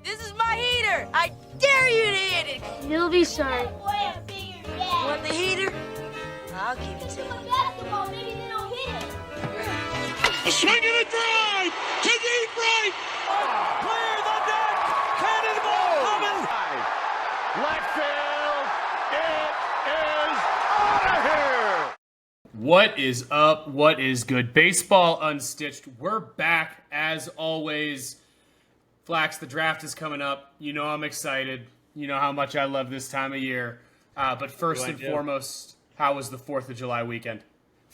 This is my heater. I dare you to hit it. He'll be sorry. You want the heater? I'll give it to you. Basketball, maybe they don't hit it. A swing and a drive to deep right. Clear the deck. Cannonball coming. Left field. It is out of here. What is up? What is good? Baseball Unstitched. We're back as always. Flax, the draft is coming up. You know I'm excited. You know how much I love this time of year. But first and foremost, how was the 4th of July weekend?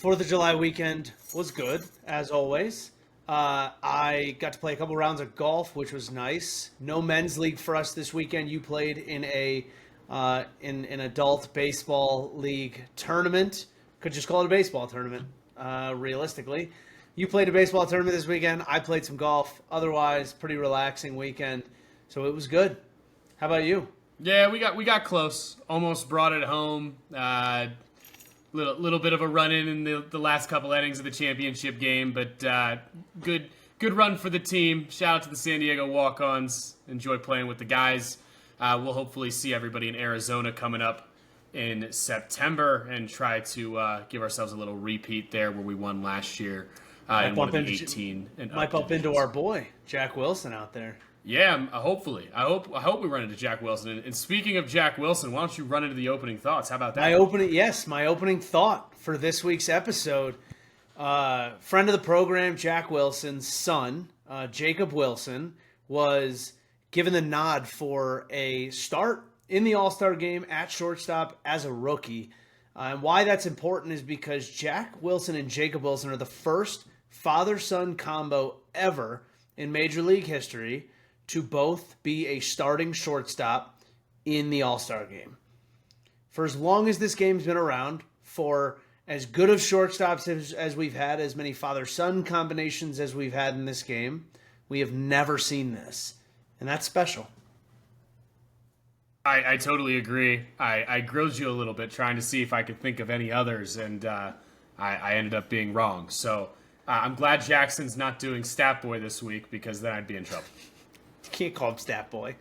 4th of July weekend was good, as always. I got to play a couple rounds of golf, which was nice. No men's league for us this weekend. You played in in an adult baseball league tournament. Could just call it a baseball tournament, realistically. You played a baseball tournament this weekend. I played some golf. Otherwise, pretty relaxing weekend. So it was good. How about you? Yeah, we got close. Almost brought it home. Little bit of a run-in the last couple innings of the championship game, but good run for the team. Shout out to the San Diego Walk-Ons. Enjoy playing with the guys. We'll hopefully see everybody in Arizona coming up in September and try to give ourselves a little repeat there where we won last year in one of the 18 and might bump into our boy Jack Wilson out there. Yeah, hopefully. I hope we run into Jack Wilson. And speaking of Jack Wilson, why don't you run into the opening thoughts? How about that? My opening thought for this week's episode. Friend of the program, Jack Wilson's son, Jacob Wilson, was given the nod for a start in the All-Star game at shortstop as a rookie. And why that's important is because Jack Wilson and Jacob Wilson are the first father-son combo ever in Major League history to both be a starting shortstop in the All-Star game. For as long as this game's been around, for as good of shortstops as we've had, as many father-son combinations as we've had in this game, we have never seen this. And that's special. I totally agree. I grilled you a little bit trying to see if I could think of any others, and I ended up being wrong. So I'm glad Jackson's not doing Stat Boy this week because then I'd be in trouble. You can't call him Stat Boy.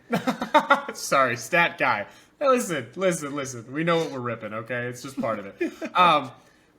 Sorry, Stat Guy. Hey, listen. We know what we're ripping, okay? It's just part of it.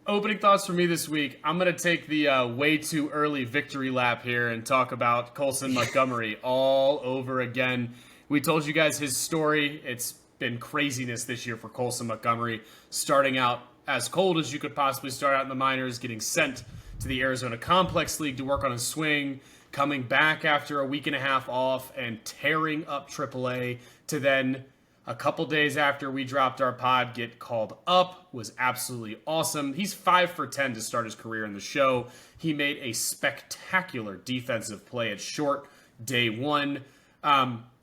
Opening thoughts for me this week. I'm going to take the way too early victory lap here and talk about Colson Montgomery all over again. We told you guys his story. It's been craziness this year for Colson Montgomery, starting out as cold as you could possibly start out in the minors, getting sent to the Arizona Complex League to work on his swing, coming back after a week and a half off and tearing up AAA, to then a couple days after we dropped our pod get called up. Was absolutely awesome. He's 5 for 10 to start his career in the show. He made a spectacular defensive play at short day one.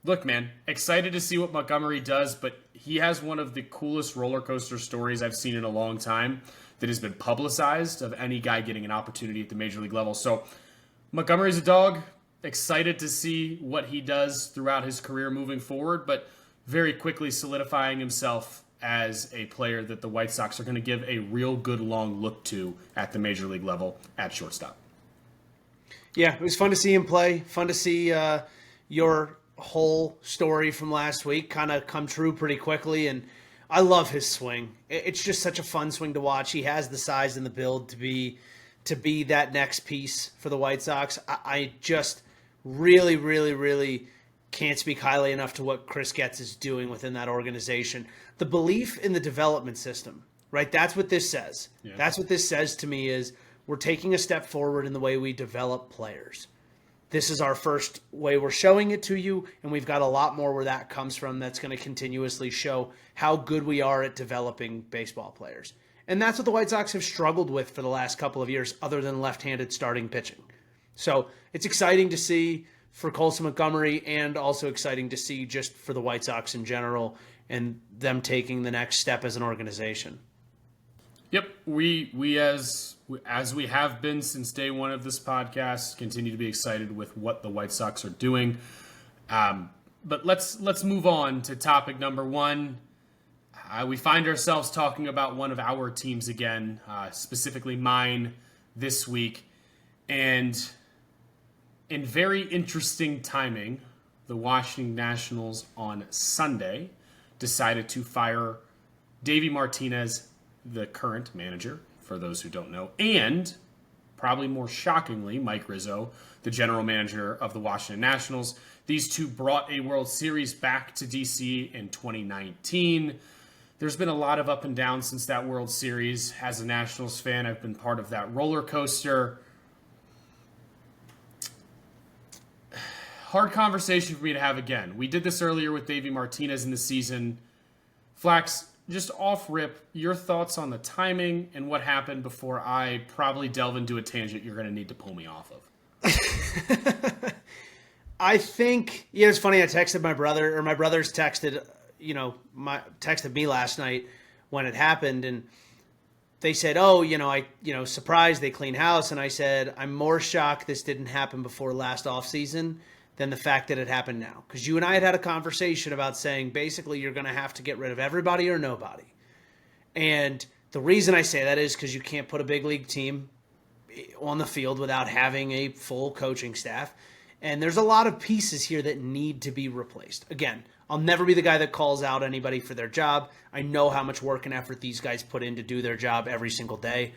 Look, man, excited to see what Montgomery does, but he has one of the coolest roller coaster stories I've seen in a long time that has been publicized of any guy getting an opportunity at the major league level. So Montgomery's a dog. Excited to see what he does throughout his career moving forward, but very quickly solidifying himself as a player that the White Sox are going to give a real good long look to at the major league level at shortstop. Yeah, it was fun to see him play. Fun to see your whole story from last week kind of come true pretty quickly. And I love his swing. It's just such a fun swing to watch. He has the size and the build to be that next piece for the White Sox. I just really, really, really can't speak highly enough to what Chris Getz is doing within that organization. The belief in the development system, right? That's what this says. Yeah. That's what this says to me is we're taking a step forward in the way we develop players. This is our first way we're showing it to you, and we've got a lot more where that comes from that's going to continuously show how good we are at developing baseball players. And that's what the White Sox have struggled with for the last couple of years, other than left-handed starting pitching. So it's exciting to see for Colson Montgomery, and also exciting to see just for the White Sox in general and them taking the next step as an organization. Yep, we as we have been since day one of this podcast, continue to be excited with what the White Sox are doing. But let's move on to topic number one. We find ourselves talking about one of our teams again, specifically mine this week, and in very interesting timing, the Washington Nationals on Sunday decided to fire Davey Martinez, the current manager, for those who don't know, and probably more shockingly, Mike Rizzo, the general manager of the Washington Nationals. These two brought a World Series back to DC in 2019. There's been a lot of up and down since that World Series. As a Nationals fan, I've been part of that roller coaster. Hard conversation for me to have again. We did this earlier with Davey Martinez in the season. Flax, just off rip, your thoughts on the timing and what happened before I probably delve into a tangent you're going to need to pull me off of. I think, it's funny. I texted my brother, or my brother's texted, texted me last night when it happened, and they said, surprised they clean house. And I said, I'm more shocked this didn't happen before last offseason than the fact that it happened now. Because you and I had a conversation about saying, basically, you're going to have to get rid of everybody or nobody. And the reason I say that is because you can't put a big league team on the field without having a full coaching staff. And there's a lot of pieces here that need to be replaced. Again, I'll never be the guy that calls out anybody for their job. I know how much work and effort these guys put in to do their job every single day.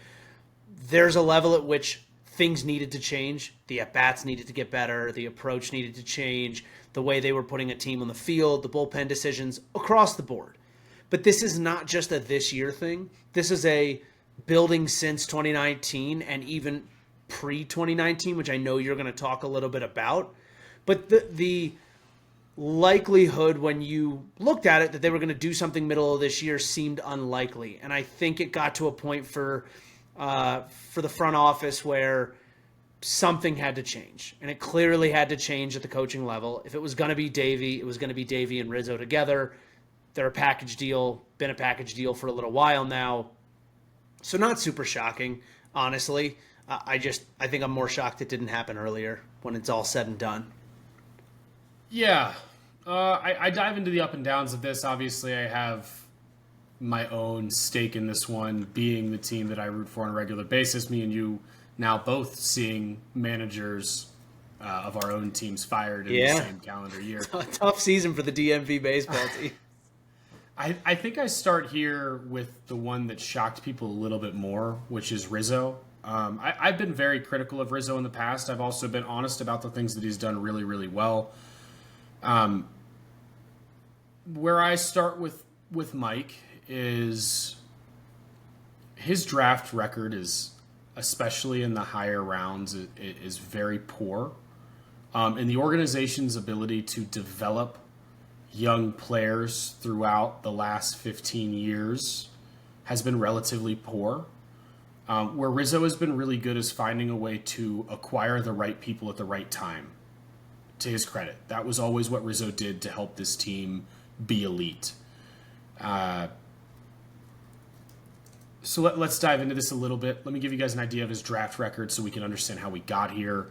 There's a level at which things needed to change. The at-bats needed to get better. The approach needed to change. The way they were putting a team on the field, the bullpen decisions, across the board. But this is not just a this year thing. This is a building since 2019 and even pre-2019, which I know you're going to talk a little bit about. But the likelihood when you looked at it that they were going to do something middle of this year seemed unlikely. And I think it got to a point for the front office where something had to change. And it clearly had to change at the coaching level. If it was going to be Davey, it was going to be Davey and Rizzo together. They're a package deal, been a package deal for a little while now. So not super shocking, honestly. I think I'm more shocked it didn't happen earlier when it's all said and done. Yeah. I dive into the up and downs of this. Obviously, I have my own stake in this one, being the team that I root for on a regular basis. Me and you now both seeing managers of our own teams fired in the same calendar year. Tough season for the DMV baseball team. I think I start here with the one that shocked people a little bit more, which is Rizzo. I've been very critical of Rizzo in the past. I've also been honest about the things that he's done really, really well. Where I start with Mike is his draft record is, especially in the higher rounds, is very poor. And the organization's ability to develop young players throughout the last 15 years has been relatively poor. Where Rizzo has been really good is finding a way to acquire the right people at the right time, to his credit. That was always what Rizzo did to help this team be elite. So let's dive into this a little bit. Let me give you guys an idea of his draft record so we can understand how we got here.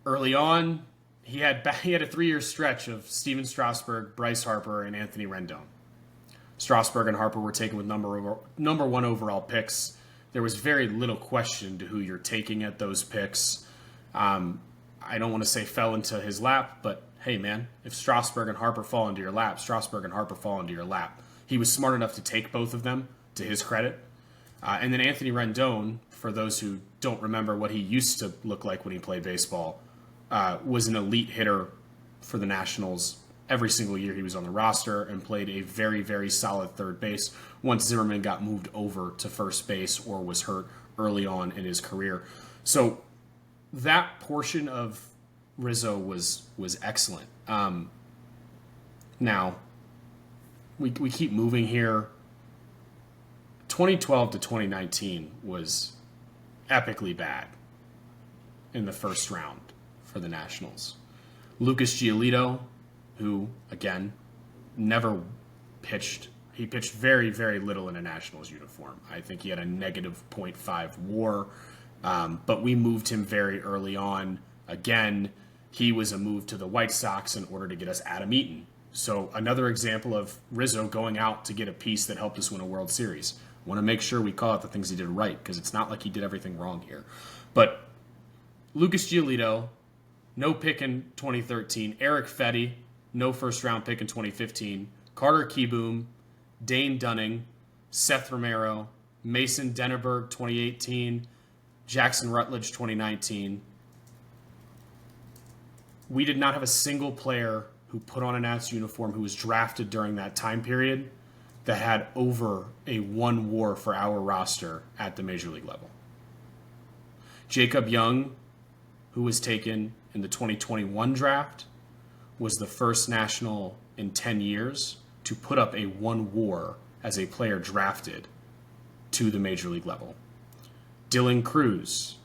Early on, he had a 3-year stretch of Steven Strasburg, Bryce Harper, and Anthony Rendon. Strasburg and Harper were taken with number 1 overall picks. There was very little question to who you're taking at those picks. I don't want to say fell into his lap, but hey, man, if Strasburg and Harper fall into your lap, Strasburg and Harper fall into your lap. He was smart enough to take both of them, to his credit. And then Anthony Rendon, for those who don't remember what he used to look like when he played baseball, was an elite hitter for the Nationals every single year he was on the roster and played a very, very solid third base once Zimmerman got moved over to first base or was hurt early on in his career. So that portion of Rizzo was excellent. Now, we keep moving here. 2012 to 2019 was epically bad in the first round for the Nationals. Lucas Giolito, who, again, never pitched. He pitched very, very little in a Nationals uniform. I think he had a negative .5 WAR, but we moved him very early on. Again, he was a move to the White Sox in order to get us Adam Eaton. So another example of Rizzo going out to get a piece that helped us win a World Series. I want to make sure we call out the things he did right, because it's not like he did everything wrong here. But Lucas Giolito, no pick in 2013. Eric Fetty, no first-round pick in 2015. Carter Kieboom, Dane Dunning, Seth Romero, Mason Denneberg 2018, Jackson Rutledge 2019. We did not have a single player who put on a Nats uniform who was drafted during that time period that had over a 1 WAR for our roster at the major league level. Jacob Young, who was taken in the 2021 draft, was the first national in 10 years to put up a 1 WAR as a player drafted to the major league level. Dylan Cruz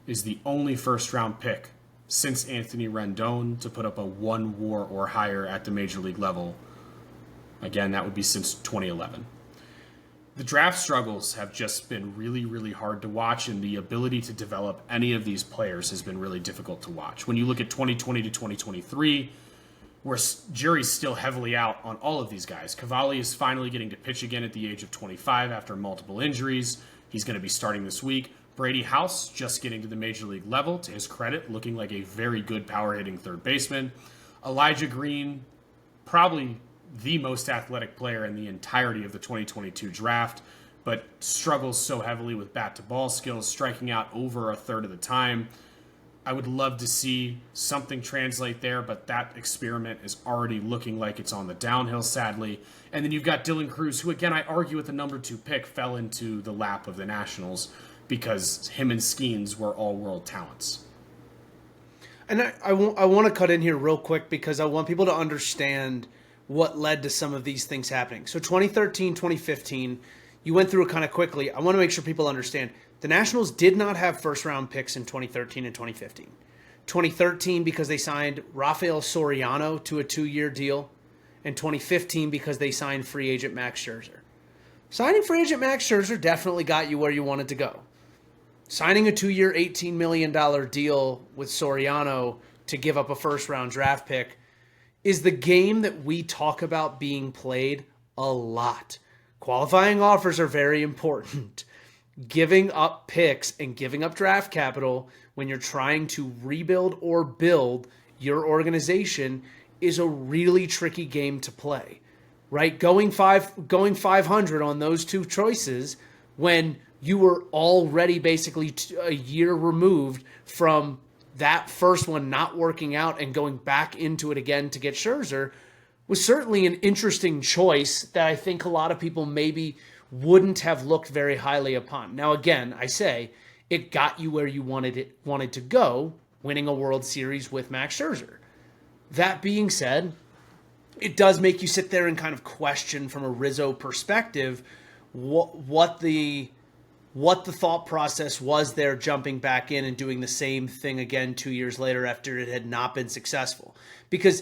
is the only first-round pick since Anthony Rendon to put up a 1 WAR or higher at the major league level. Again, that would be since 2011. The draft struggles have just been really, really hard to watch, and the ability to develop any of these players has been really difficult to watch. When you look at 2020 to 2023, where jury's still heavily out on all of these guys. Cavalli is finally getting to pitch again at the age of 25 after multiple injuries. He's going to be starting this week. Brady House just getting to the major league level, to his credit, looking like a very good power-hitting third baseman. Elijah Green, probably the most athletic player in the entirety of the 2022 draft, but struggles so heavily with bat-to-ball skills, striking out over a third of the time. I would love to see something translate there, but that experiment is already looking like it's on the downhill, sadly. And then you've got Dylan Cruz, who, again, I argue with the number 2 pick, fell into the lap of the Nationals because him and Skeens were all-world talents. And I want to cut in here real quick because I want people to understand what led to some of these things happening. So 2013, 2015, you went through it kind of quickly. I want to make sure people understand. The Nationals did not have first-round picks in 2013 and 2015. 2013 because they signed Rafael Soriano to a 2-year deal, and 2015 because they signed free agent Max Scherzer. Signing free agent Max Scherzer definitely got you where you wanted to go. Signing a 2-year, $18 million deal with Soriano to give up a first-round draft pick is the game that we talk about being played a lot. Qualifying offers are very important. Giving up picks and giving up draft capital when you're trying to rebuild or build your organization is a really tricky game to play, right? Going 500 on those 2 choices when you were already basically a year removed from that first one not working out and going back into it again to get Scherzer was certainly an interesting choice that I think a lot of people maybe wouldn't have looked very highly upon. Now, again, I say it got you where you wanted to go, winning a World Series with Max Scherzer. That being said, it does make you sit there and kind of question from a Rizzo perspective what the thought process was there jumping back in and doing the same thing again 2 years later after it had not been successful. Because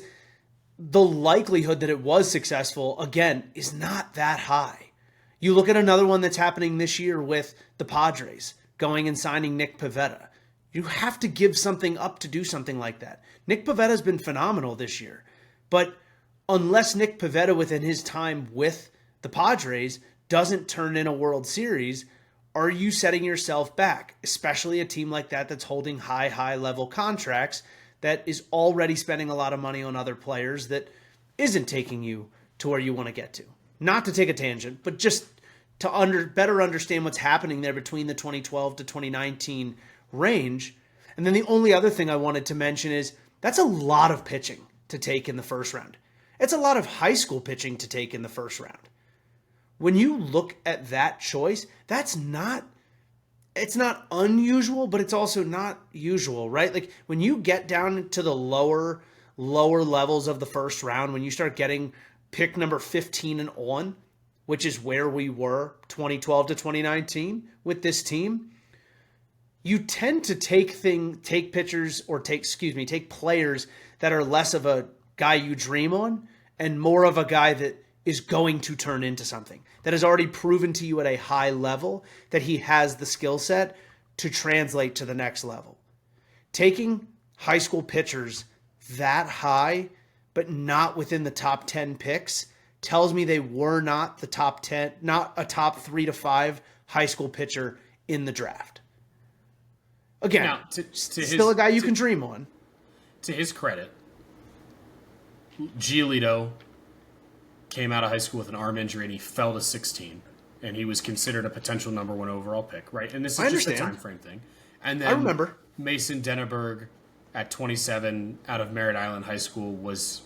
the likelihood that it was successful, again, is not that high. You look at another one that's happening this year with the Padres going and signing Nick Pivetta. You have to give something up to do something like that. Nick Pivetta's been phenomenal this year, but unless Nick Pivetta within his time with the Padres doesn't turn in a World Series, are you setting yourself back, especially a team like that that's holding high level contracts that is already spending a lot of money on other players that isn't taking you to where you want to get to? Not to take a tangent, but just to better understand what's happening there between the 2012 to 2019 range. And then the only other thing I wanted to mention is that's a lot of pitching to take in the first round. It's a lot of high school pitching to take in the first round. When you look at that choice, it's not unusual, but it's also not usual, right? Like when you get down to the lower levels of the first round, when you start getting pick number 15 and on, which is where we were 2012 to 2019 with this team, you tend to take players that are less of a guy you dream on and more of a guy that is going to turn into something, that has already proven to you at a high level that he has the skill set to translate to the next level. Taking high school pitchers that high but not within the top 10 picks, tells me they were not the top 10, not a top 3 to 5 high school pitcher in the draft. Again, still a guy you can dream on. to his credit, Giolito came out of high school with an arm injury and he fell to 16. And he was considered a potential number 1 overall pick, right? And this is just a time frame thing. And then I remember Mason Denneberg at 27 out of Merritt Island High School was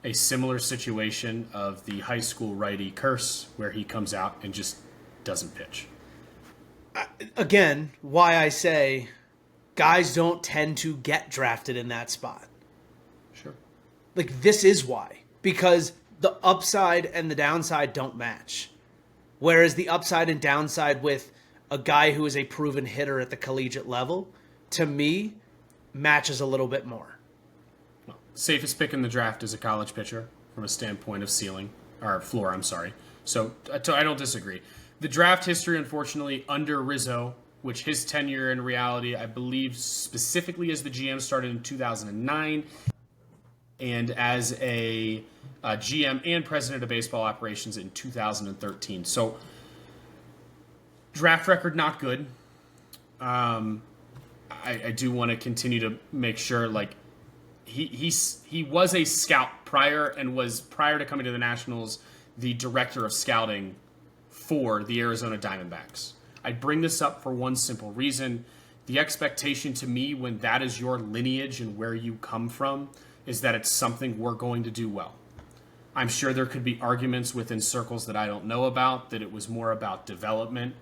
a similar situation of the high school righty curse where he comes out and just doesn't pitch. Again, why I say guys don't tend to get drafted in that spot. Sure. Like, this is why. Because the upside and the downside don't match. Whereas the upside and downside with a guy who is a proven hitter at the collegiate level, to me, matches a little bit more. Well, safest pick in the draft is a college pitcher from a standpoint of ceiling, or floor, I'm sorry. So I don't disagree. The draft history, unfortunately, under Rizzo, which his tenure in reality, I believe specifically as the GM started in 2009, and as a GM and president of baseball operations in 2013. So, draft record not good. I do want to continue to make sure, like, he was a scout prior and was, prior to coming to the Nationals, the director of scouting for the Arizona Diamondbacks. I bring this up for one simple reason. The expectation to me when that is your lineage and where you come from is that it's something we're going to do well. I'm sure there could be arguments within circles that I don't know about, that it was more about development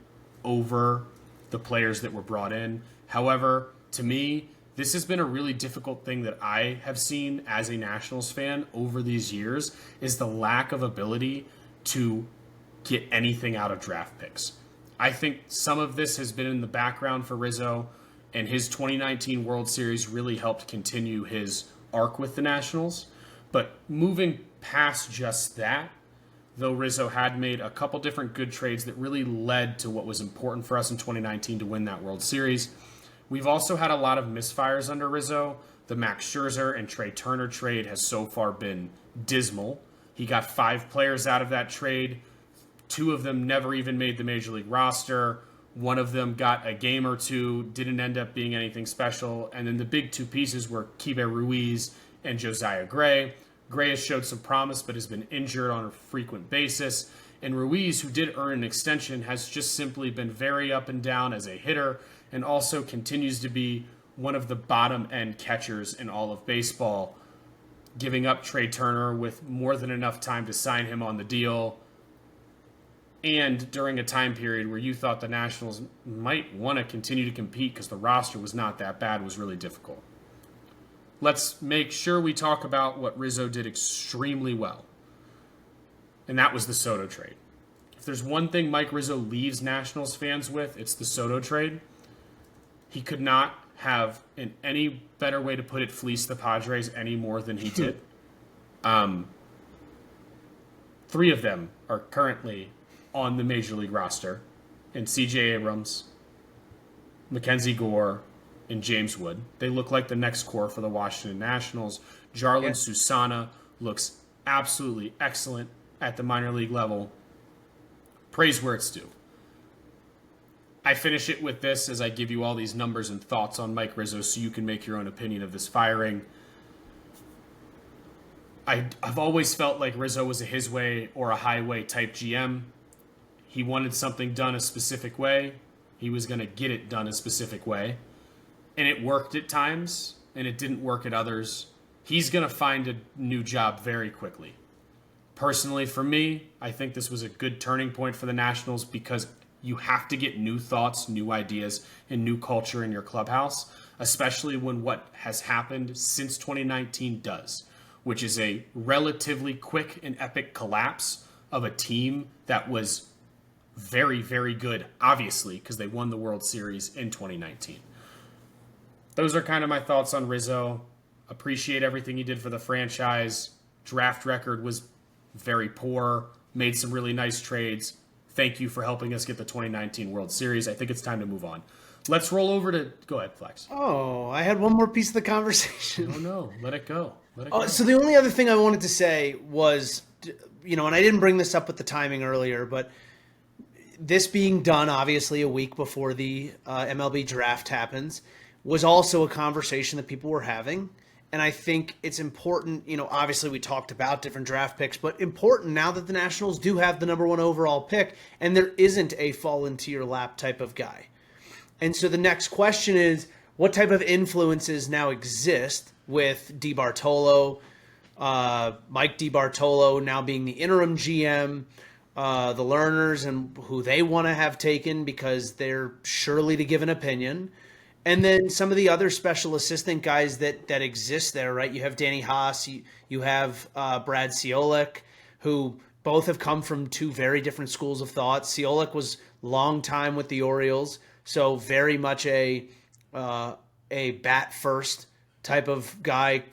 over the players that were brought in. However, to me, this has been a really difficult thing that I have seen as a Nationals fan over these years, is the lack of ability to get anything out of draft picks. I think some of this has been in the background for Rizzo, and his 2019 World Series really helped continue his arc with the Nationals. But moving past just that, though Rizzo had made a couple different good trades that really led to what was important for us in 2019 to win that World Series, we've also had a lot of misfires under Rizzo. The Max Scherzer and Trey Turner trade has so far been dismal. He got 5 players out of that trade. 2 of them never even made the Major League roster. One of them got a game or 2, didn't end up being anything special. And then the big 2 pieces were Kibe Ruiz and Josiah Gray. Gray has showed some promise, but has been injured on a frequent basis. And Ruiz, who did earn an extension, has just simply been very up and down as a hitter, and also continues to be one of the bottom-end catchers in all of baseball, giving up Trey Turner with more than enough time to sign him on the deal, and during a time period where you thought the Nationals might want to continue to compete because the roster was not that bad, was really difficult. Let's make sure we talk about what Rizzo did extremely well, and that was the Soto trade. If there's one thing Mike Rizzo leaves Nationals fans with, it's the Soto trade. He could not have, in any better way to put it, fleece the Padres any more than he did. 3 of them are currently on the Major League roster, and C.J. Abrams, Mackenzie Gore, and James Wood. They look like the next core for the Washington Nationals. Jarlin Susana looks absolutely excellent at the minor league level. Praise where it's due. I finish it with this as I give you all these numbers and thoughts on Mike Rizzo so you can make your own opinion of this firing. I've always felt like Rizzo was a his way or a highway type GM. He wanted something done a specific way. He was going to get it done a specific way. And it worked at times, and it didn't work at others. He's going to find a new job very quickly. Personally, for me, I think this was a good turning point for the Nationals because you have to get new thoughts, new ideas, and new culture in your clubhouse, especially when what has happened since 2019 does, which is a relatively quick and epic collapse of a team that was very, very good, obviously, because they won the World Series in 2019. Those are kind of my thoughts on Rizzo. Appreciate everything he did for the franchise. Draft record was very poor. Made some really nice trades. Thank you for helping us get the 2019 World Series. I think it's time to move on. Let's roll over to... Go ahead, Flex. Oh, I had one more piece of the conversation. Oh, no. Let it go. Let it go. So the only other thing I wanted to say was, and I didn't bring this up with the timing earlier, but this being done, obviously, a week before the MLB Draft happens, was also a conversation that people were having. And I think it's important, obviously we talked about different draft picks, but important now that the Nationals do have the number 1 overall pick and there isn't a fall into your lap type of guy. And so the next question is, what type of influences now exist with DiBartolo, Mike DiBartolo now being the interim GM, the learners and who they want to have taken because they're surely to give an opinion. And then some of the other special assistant guys that exist there, right? You have Danny Haas, you have Brad Ciolek, who both have come from 2 very different schools of thought. Ciolek was long time with the Orioles, so very much a bat first type of guy.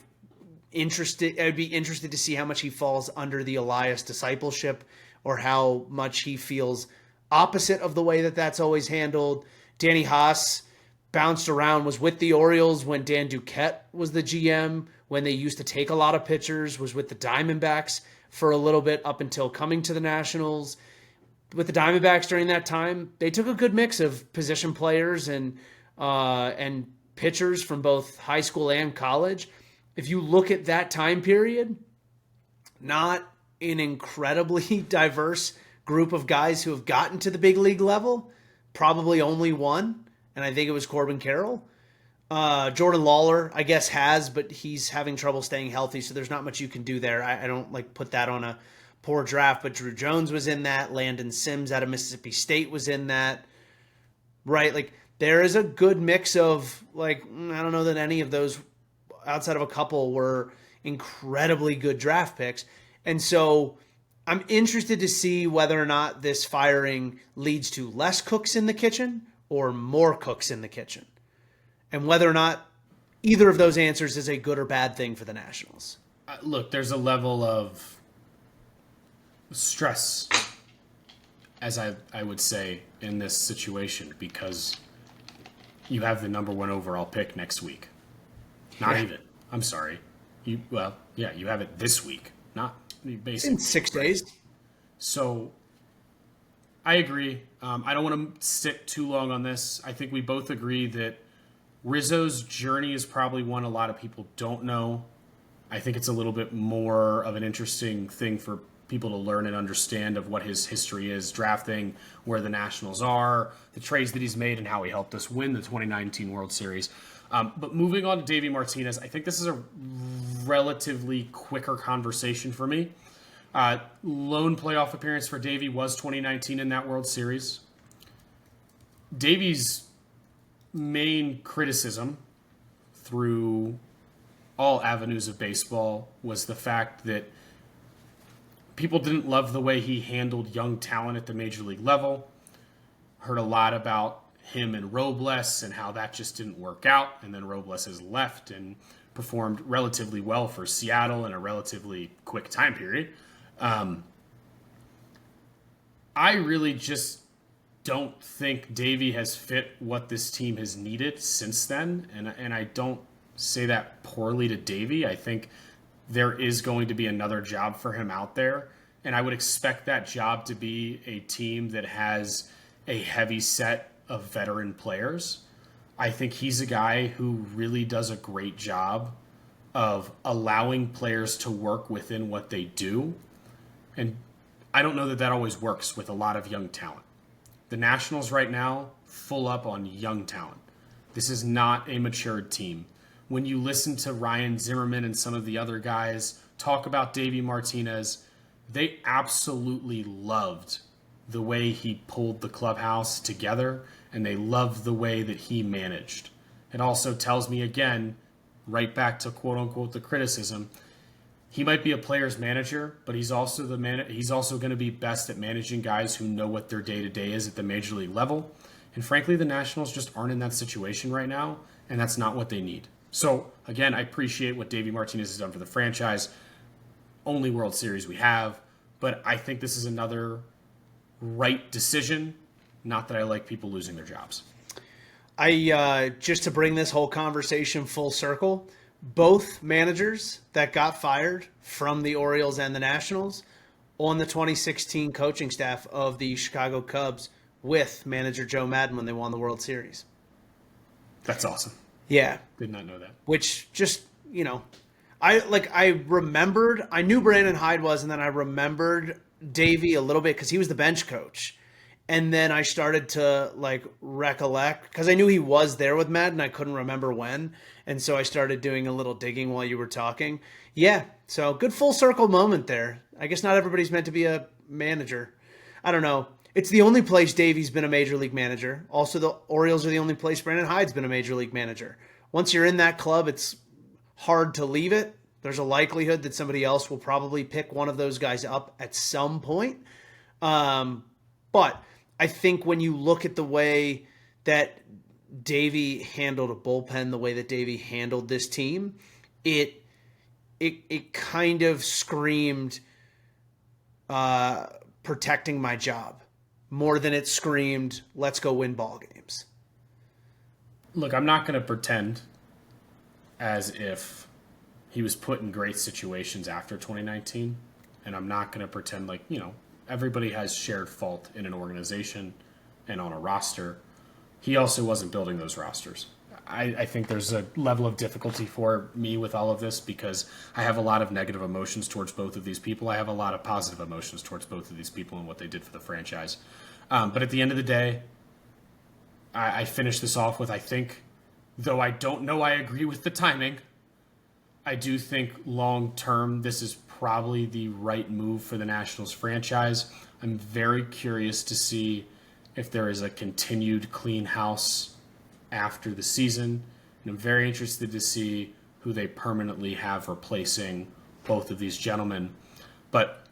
I'd be interested to see how much he falls under the Elias discipleship or how much he feels opposite of the way that's always handled. Danny Haas bounced around, was with the Orioles when Dan Duquette was the GM, when they used to take a lot of pitchers, was with the Diamondbacks for a little bit up until coming to the Nationals. With the Diamondbacks during that time, they took a good mix of position players and pitchers from both high school and college. If you look at that time period, not an incredibly diverse group of guys who have gotten to the big league level, probably only one, and I think it was Corbin Carroll. Jordan Lawler, I guess, has, but he's having trouble staying healthy, so there's not much you can do there. I don't put that on a poor draft, but Drew Jones was in that. Landon Sims out of Mississippi State was in that. Right? There is a good mix of, I don't know that any of those, outside of a couple, were incredibly good draft picks. And so I'm interested to see whether or not this firing leads to less cooks in the kitchen or more cooks in the kitchen, and whether or not either of those answers is a good or bad thing for the Nationals. Look, there's a level of stress, as I would say, in this situation, because you have the number 1 overall pick next week. Not even. I'm sorry. You have it this week. Not basically. In 6 days. So I agree. I don't want to sit too long on this. I think we both agree that Rizzo's journey is probably one a lot of people don't know. I think it's a little bit more of an interesting thing for people to learn and understand of what his history is, drafting, where the Nationals are, the trades that he's made, and how he helped us win the 2019 World Series. But moving on to Davey Martinez, I think this is a relatively quicker conversation for me. Lone playoff appearance for Davey was 2019 in that World Series. Davey's main criticism through all avenues of baseball was the fact that people didn't love the way he handled young talent at the major league level. Heard a lot about him and Robles and how that just didn't work out. And then Robles has left and performed relatively well for Seattle in a relatively quick time period. I really just don't think Davey has fit what this team has needed since then. And I don't say that poorly to Davey. I think there is going to be another job for him out there. And I would expect that job to be a team that has a heavy set of veteran players. I think he's a guy who really does a great job of allowing players to work within what they do. And I don't know that that always works with a lot of young talent. The Nationals right now, full up on young talent. This is not a matured team. When you listen to Ryan Zimmerman and some of the other guys talk about Davey Martinez, they absolutely loved the way he pulled the clubhouse together, and they loved the way that he managed. It also tells me, again, right back to quote-unquote the criticism, he might be a player's manager, but he's also he's also going to be best at managing guys who know what their day-to-day is at the major league level. And frankly, the Nationals just aren't in that situation right now, and that's not what they need. So, again, I appreciate what Davey Martinez has done for the franchise. Only World Series we have, but I think this is another right decision. Not that I like people losing their jobs. Just to bring this whole conversation full circle, both managers that got fired from the Orioles and the Nationals on the 2016 coaching staff of the Chicago Cubs with manager Joe Madden when they won the World Series. That's awesome. Yeah. Did not know that. Which just I knew Brandon Hyde was, and then I remembered Davey a little bit because he was the bench coach. And then I started to recollect because I knew he was there with Matt and I couldn't remember when. And so I started doing a little digging while you were talking. Yeah. So good full circle moment there. I guess not everybody's meant to be a manager. I don't know. It's the only place Davey's been a major league manager. Also, the Orioles are the only place Brandon Hyde's been a major league manager. Once you're in that club, it's hard to leave it. There's a likelihood that somebody else will probably pick one of those guys up at some point. But I think when you look at the way that Davey handled a bullpen, the way that Davey handled this team, it kind of screamed protecting my job more than it screamed let's go win ball games. Look, I'm not going to pretend as if he was put in great situations after 2019, and I'm not going to pretend everybody has shared fault in an organization and on a roster. He also wasn't building those rosters. I think there's a level of difficulty for me with all of this because I have a lot of negative emotions towards both of these people. I have a lot of positive emotions towards both of these people and what they did for the franchise. But at the end of the day, I finish this off with, I think, though I don't know I agree with the timing, I do think long-term this is probably the right move for the Nationals franchise. I'm very curious to see if there is a continued clean house after the season. And I'm very interested to see who they permanently have replacing both of these gentlemen. But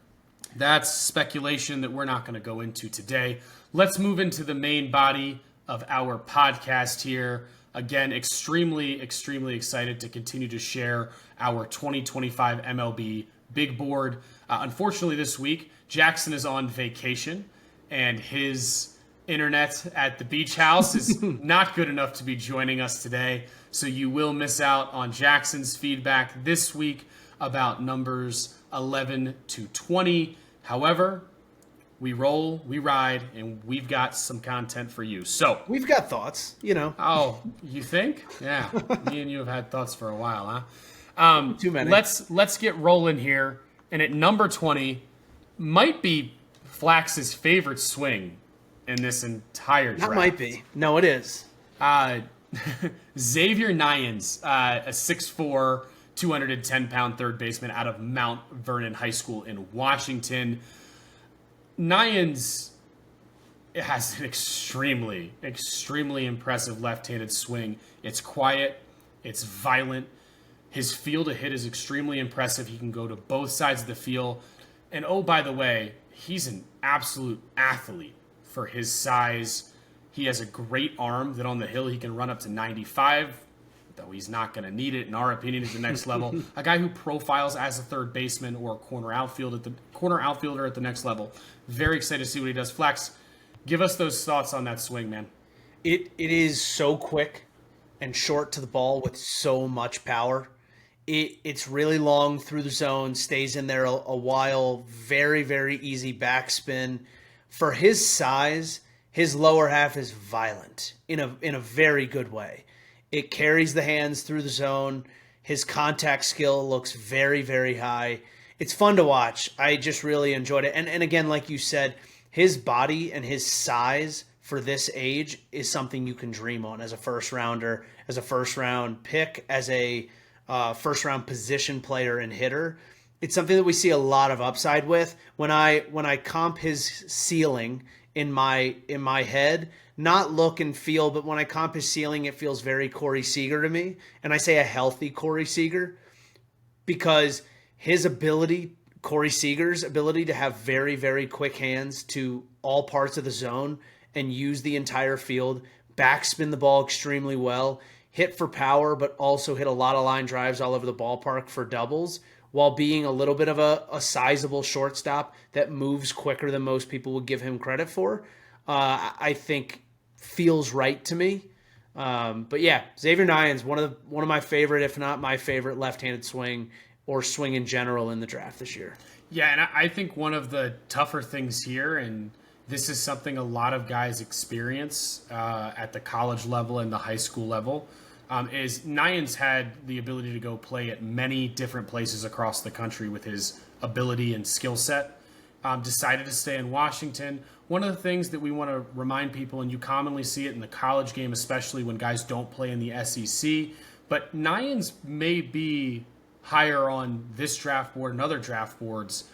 that's speculation that we're not going to go into today. Let's move into the main body of our podcast here. Again, extremely, extremely excited to continue to share our 2025 MLB Big Board. Unfortunately, this week, Jackson is on vacation, and his internet at the beach house is not good enough to be joining us today. So you will miss out on Jackson's feedback this week about numbers 11 to 20. However, we roll, we ride, and we've got some content for you. So we've got thoughts, Oh, you think? Yeah. Me and you have had thoughts for a while, huh? Too many. Let's get rolling here. And at number 20 might be Flax's favorite swing in this entire draft. That might be. No, it is. Xavier Nyans, a 6'4", 210-pound third baseman out of Mount Vernon High School in Washington. Nyans has an extremely, extremely impressive left-handed swing. It's quiet. It's violent. His field to hit is extremely impressive. He can go to both sides of the field. And oh, by the way, he's an absolute athlete for his size. He has a great arm that on the hill he can run up to 95, though he's not going to need it, in our opinion, at the next level. A guy who profiles as a third baseman or a corner outfielder at the next level. Very excited to see what he does. Flax, give us those thoughts on that swing, man. It is so quick and short to the ball with so much power. It's really long through the zone, stays in there a while. Very, very easy backspin. For his size, his lower half is violent in a very good way. It carries the hands through the zone. His contact skill looks very, very high. It's fun to watch. I just really enjoyed it. And again, like you said, his body and his size for this age is something you can dream on as a first rounder, as a first round pick, as a first round position player and hitter. It's something that we see a lot of upside with. When I comp his ceiling in my head, not look and feel, but when I comp his ceiling, it feels very Corey Seager to me. And I say a healthy Corey Seager because Corey Seager's ability to have very, very quick hands to all parts of the zone and use the entire field, backspin the ball extremely well, hit for power, but also hit a lot of line drives all over the ballpark for doubles, while being a little bit of a sizable shortstop that moves quicker than most people would give him credit for, I think feels right to me. But yeah, Xavier Nyans, one of my favorite, if not my favorite, left-handed swing or swing in general in the draft this year. Yeah, and I think one of the tougher things here, and this is something a lot of guys experience at the college level and the high school level, is Nyans had the ability to go play at many different places across the country with his ability and skill set. Decided to stay in Washington. One of the things that we want to remind people, and you commonly see it in the college game, especially when guys don't play in the SEC, but Nyans may be higher on this draft board and other draft boards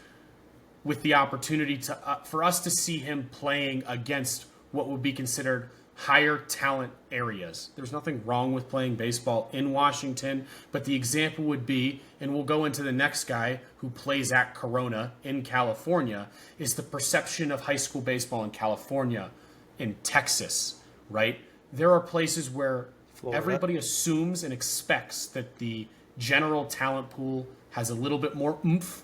with the opportunity to for us to see him playing against what would be considered higher talent areas. There's nothing wrong with playing baseball in Washington, but the example would be, and we'll go into the next guy who plays at Corona in California, is the perception of high school baseball in California, in Texas, right? There are places where Florida. Everybody assumes and expects that the general talent pool has a little bit more oomph,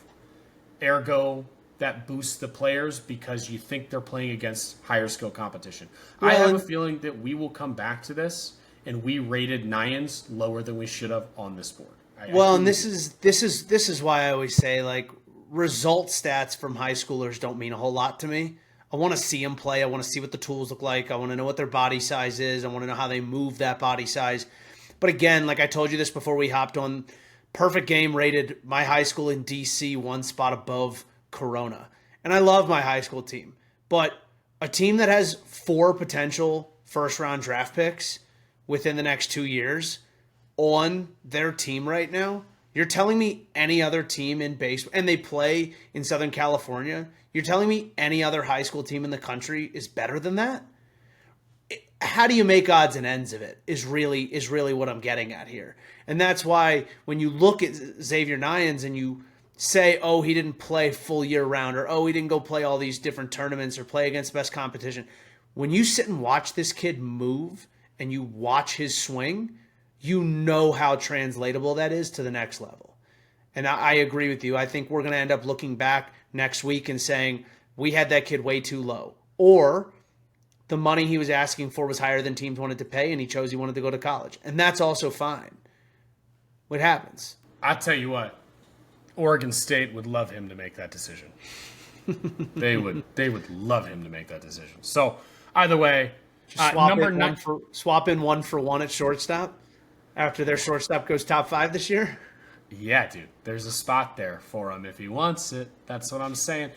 ergo that boosts the players because you think they're playing against higher skill competition. I have a feeling that we will come back to this, and we rated Nyans lower than we should have on this board. And this is why I always say, like, result stats from high schoolers don't mean a whole lot to me. I want to see them play. I want to see what the tools look like. I want to know what their body size is. I want to know how they move that body size. But again, like I told you this before we hopped on, Perfect Game rated my high school in DC one spot above Corona. And I love my high school team. But a team that has 4 potential first-round draft picks within the next 2 years on their team right now, you're telling me any other team in baseball, and they play in Southern California, you're telling me any other high school team in the country is better than that? How do you make odds and ends of it is really what I'm getting at here. And that's why when you look at Xavier Nyans and you say, oh, he didn't play full year round, or oh, he didn't go play all these different tournaments or play against best competition. When you sit and watch this kid move and you watch his swing, you know how translatable that is to the next level. And I agree with you. I think we're going to end up looking back next week and saying, we had that kid way too low. Or the money he was asking for was higher than teams wanted to pay, and he chose he wanted to go to college. And that's also fine. What happens? I'll tell you what. Oregon State would love him to make that decision. They would love him to make that decision. So either way, swap in 1 for 1 at shortstop after their shortstop goes top 5 this year. Yeah, dude. There's a spot there for him if he wants it. That's what I'm saying.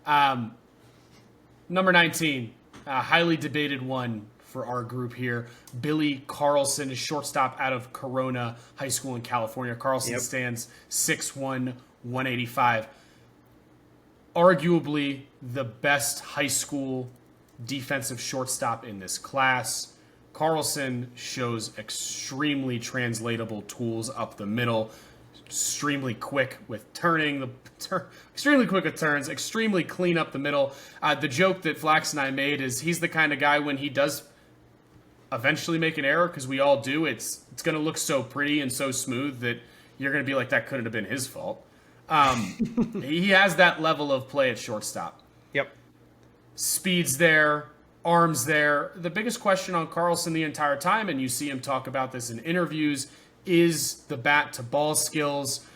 Number 19, a highly debated one for our group here. Billy Carlson is shortstop out of Corona High School in California. Carlson stands 6'1", 185. Arguably the best high school defensive shortstop in this class. Carlson shows extremely translatable tools up the middle. Extremely quick with turning, extremely quick with turns, extremely clean up the middle. The joke that Flax and I made is he's the kind of guy when he does eventually make an error, because we all do, it's going to look so pretty and so smooth that you're going to be like, that couldn't have been his fault. He has that level of play at shortstop. Yep. Speed's there, arms there. The biggest question on Carlson the entire time, and you see him talk about this in interviews, is the bat to ball skills.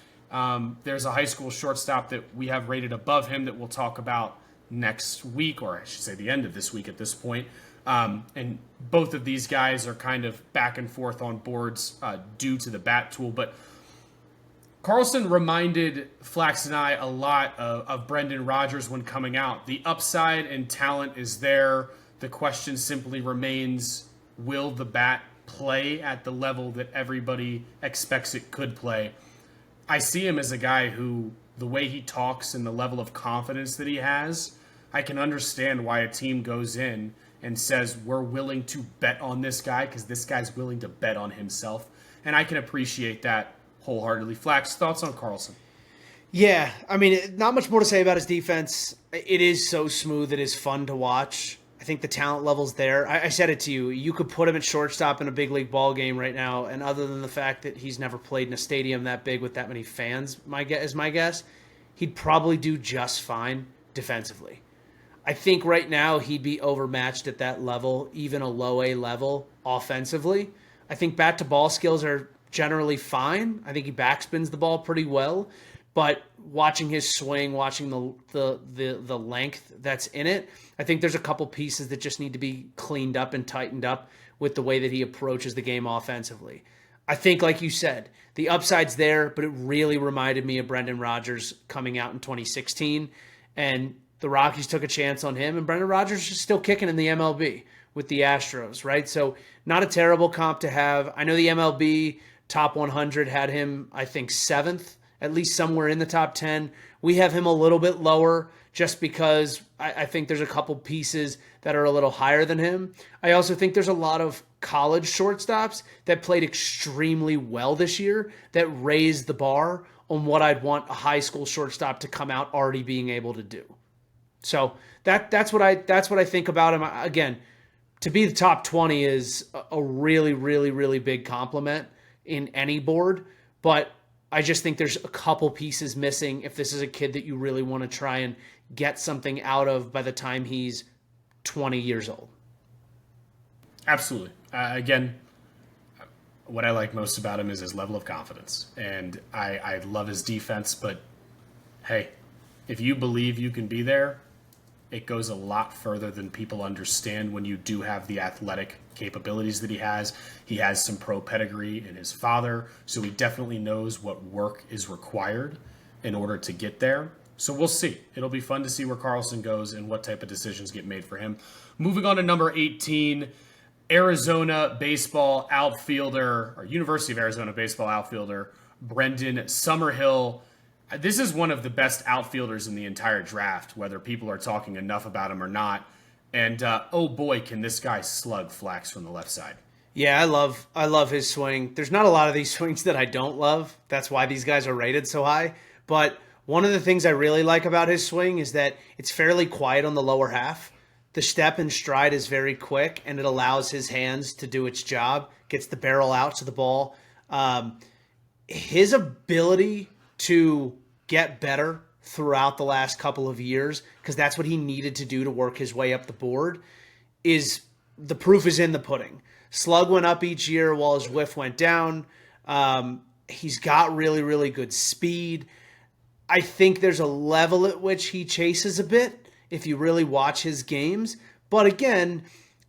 There's a high school shortstop that we have rated above him that we'll talk about next week, or I should say the end of this week at this point. And both of these guys are kind of back and forth on boards due to the bat tool. But Carlson reminded Flax and I a lot of Brendan Rodgers when coming out. The upside and talent is there. The question simply remains, will the bat play at the level that everybody expects it could play? I see him as a guy who, the way he talks and the level of confidence that he has, I can understand why a team goes in and says, we're willing to bet on this guy because this guy's willing to bet on himself. And I can appreciate that wholeheartedly. Flax, thoughts on Carlson? Yeah, I mean, not much more to say about his defense. It is so smooth. It is fun to watch. I think the talent level's there. I said it to you. You could put him at shortstop in a big league ball game right now, and other than the fact that he's never played in a stadium that big with that many fans, my guess, he'd probably do just fine defensively. I think right now he'd be overmatched at that level, even a low A level offensively. I think bat to ball skills are generally fine. I think he backspins the ball pretty well, but watching his swing, watching the length that's in it, I think there's a couple pieces that just need to be cleaned up and tightened up with the way that he approaches the game offensively. I think, like you said, the upside's there, but it really reminded me of Brendan Rodgers coming out in 2016. And the Rockies took a chance on him, and Brendan Rodgers is still kicking in the MLB with the Astros, right? So not a terrible comp to have. I know the MLB top 100 had him, I think, 7th, at least somewhere in the top 10. We have him a little bit lower just because I think there's a couple pieces that are a little higher than him. I also think there's a lot of college shortstops that played extremely well this year that raised the bar on what I'd want a high school shortstop to come out already being able to do. So that's what I think about him. Again, to be the top 20 is a really, really, really big compliment in any board, but I just think there's a couple pieces missing if this is a kid that you really want to try and get something out of by the time he's 20 years old. Absolutely. Again, what I like most about him is his level of confidence. And I love his defense, but hey, if you believe you can be there, it goes a lot further than people understand when you do have the athletic capabilities that he has. He has some pro pedigree in his father, so he definitely knows what work is required in order to get there. So we'll see. It'll be fun to see where Carlson goes and what type of decisions get made for him. Moving on to number 18, Arizona baseball outfielder, or University of Arizona baseball outfielder, Brendan Summerhill. This is one of the best outfielders in the entire draft, whether people are talking enough about him or not. And oh boy, can this guy slug Flax from the left side. Yeah, I love his swing. There's not a lot of these swings that I don't love. That's why these guys are rated so high. But one of the things I really like about his swing is that it's fairly quiet on the lower half. The step and stride is very quick, and it allows his hands to do its job, gets the barrel out to the ball. His ability to get better throughout the last couple of years, because that's what he needed to do to work his way up the board, is the proof is in the pudding. Slug went up each year while his whiff went down. He's got really, really good speed. I think there's a level at which he chases a bit if you really watch his games. But again,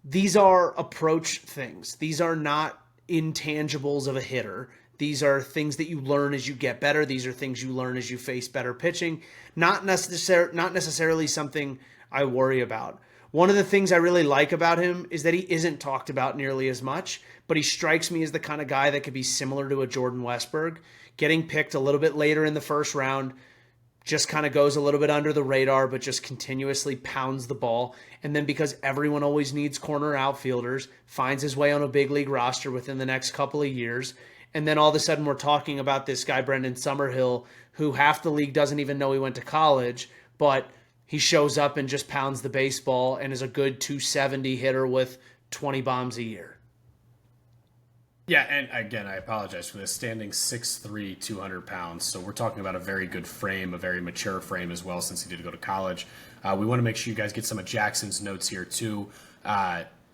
these are approach things. These are not intangibles of a hitter. These are things that you learn as you get better. These are things you learn as you face better pitching. Not necessarily something I worry about. One of the things I really like about him is that he isn't talked about nearly as much, but he strikes me as the kind of guy that could be similar to a Jordan Westberg, getting picked a little bit later in the first round, just kind of goes a little bit under the radar, but just continuously pounds the ball. And then because everyone always needs corner outfielders, finds his way on a big league roster within the next couple of years. And then all of a sudden we're talking about this guy, Brendan Summerhill, who half the league doesn't even know he went to college, but he shows up and just pounds the baseball and is a good 270 hitter with 20 bombs a year. Yeah, and again, I apologize for this. Standing 6'3", 200 pounds. So we're talking about a very good frame, a very mature frame as well, since he did go to college. We want to make sure you guys get some of Jackson's notes here, too.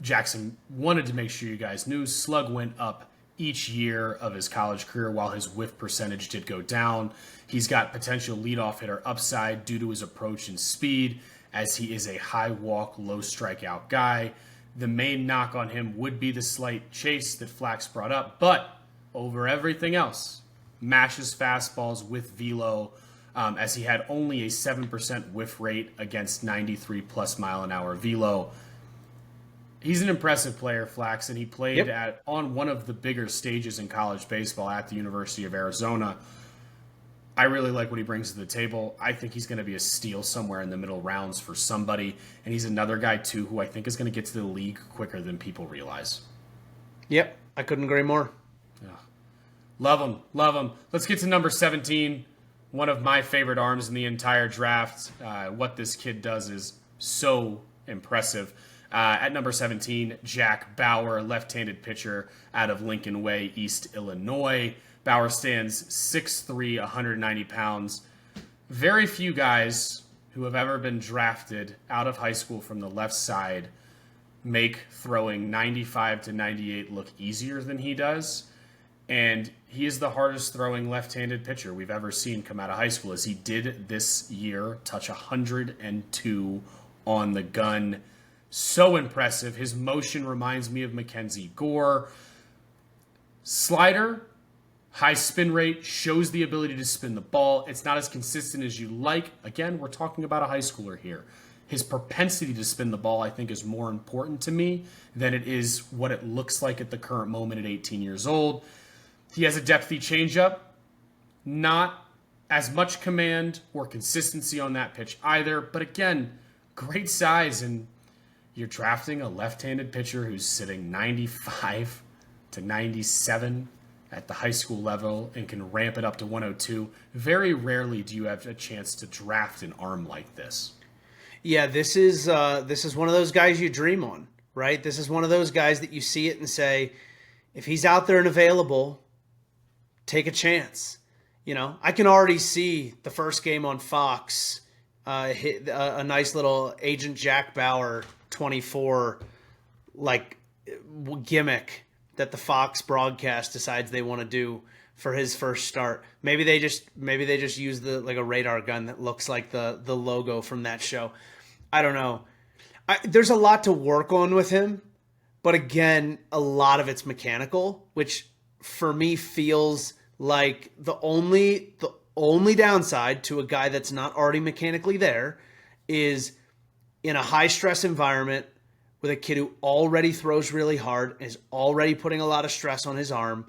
Jackson wanted to make sure you guys knew slug went up each year of his college career while his whiff percentage did go down. He's got potential leadoff hitter upside due to his approach and speed, as he is a high walk, low strikeout guy. The main knock on him would be the slight chase that Flax brought up, but over everything else, mashes fastballs with velo, as he had only a 7% whiff rate against 93 plus mile an hour velo. He's an impressive player, Flax, and he played on one of the bigger stages in college baseball at the University of Arizona. I really like what he brings to the table. I think he's going to be a steal somewhere in the middle rounds for somebody, and he's another guy, too, who I think is going to get to the league quicker than people realize. Yep, I couldn't agree more. Yeah. Love him, love him. Let's get to number 17, one of my favorite arms in the entire draft. What this kid does is so impressive. At number 17, Jack Bauer, left-handed pitcher out of Lincoln Way, East Illinois. Bauer stands 6'3", 190 pounds. Very few guys who have ever been drafted out of high school from the left side make throwing 95 to 98 look easier than he does. And he is the hardest throwing left-handed pitcher we've ever seen come out of high school, as he did this year touch 102 on the gun. So impressive. His motion reminds me of Mackenzie Gore. Slider, high spin rate, shows the ability to spin the ball. It's not as consistent as you like. Again, we're talking about a high schooler here. His propensity to spin the ball, I think, is more important to me than it is what it looks like at the current moment at 18 years old. He has a depthy changeup, not as much command or consistency on that pitch either. But again, great size, and you're drafting a left-handed pitcher who's sitting 95 to 97 at the high school level and can ramp it up to 102. Very rarely do you have a chance to draft an arm like this. Yeah, this is one of those guys you dream on, right? This is one of those guys that you see it and say, if he's out there and available, take a chance. You know, I can already see the first game on Fox hit a nice little Agent Jack Bauer 24 like gimmick that the Fox broadcast decides they want to do for his first start. Maybe they just use a radar gun that looks like the logo from that show. I don't know. There's a lot to work on with him, but again, a lot of it's mechanical, which for me feels like the only downside to a guy that's not already mechanically there is in a high stress environment with a kid who already throws really hard and is already putting a lot of stress on his arm.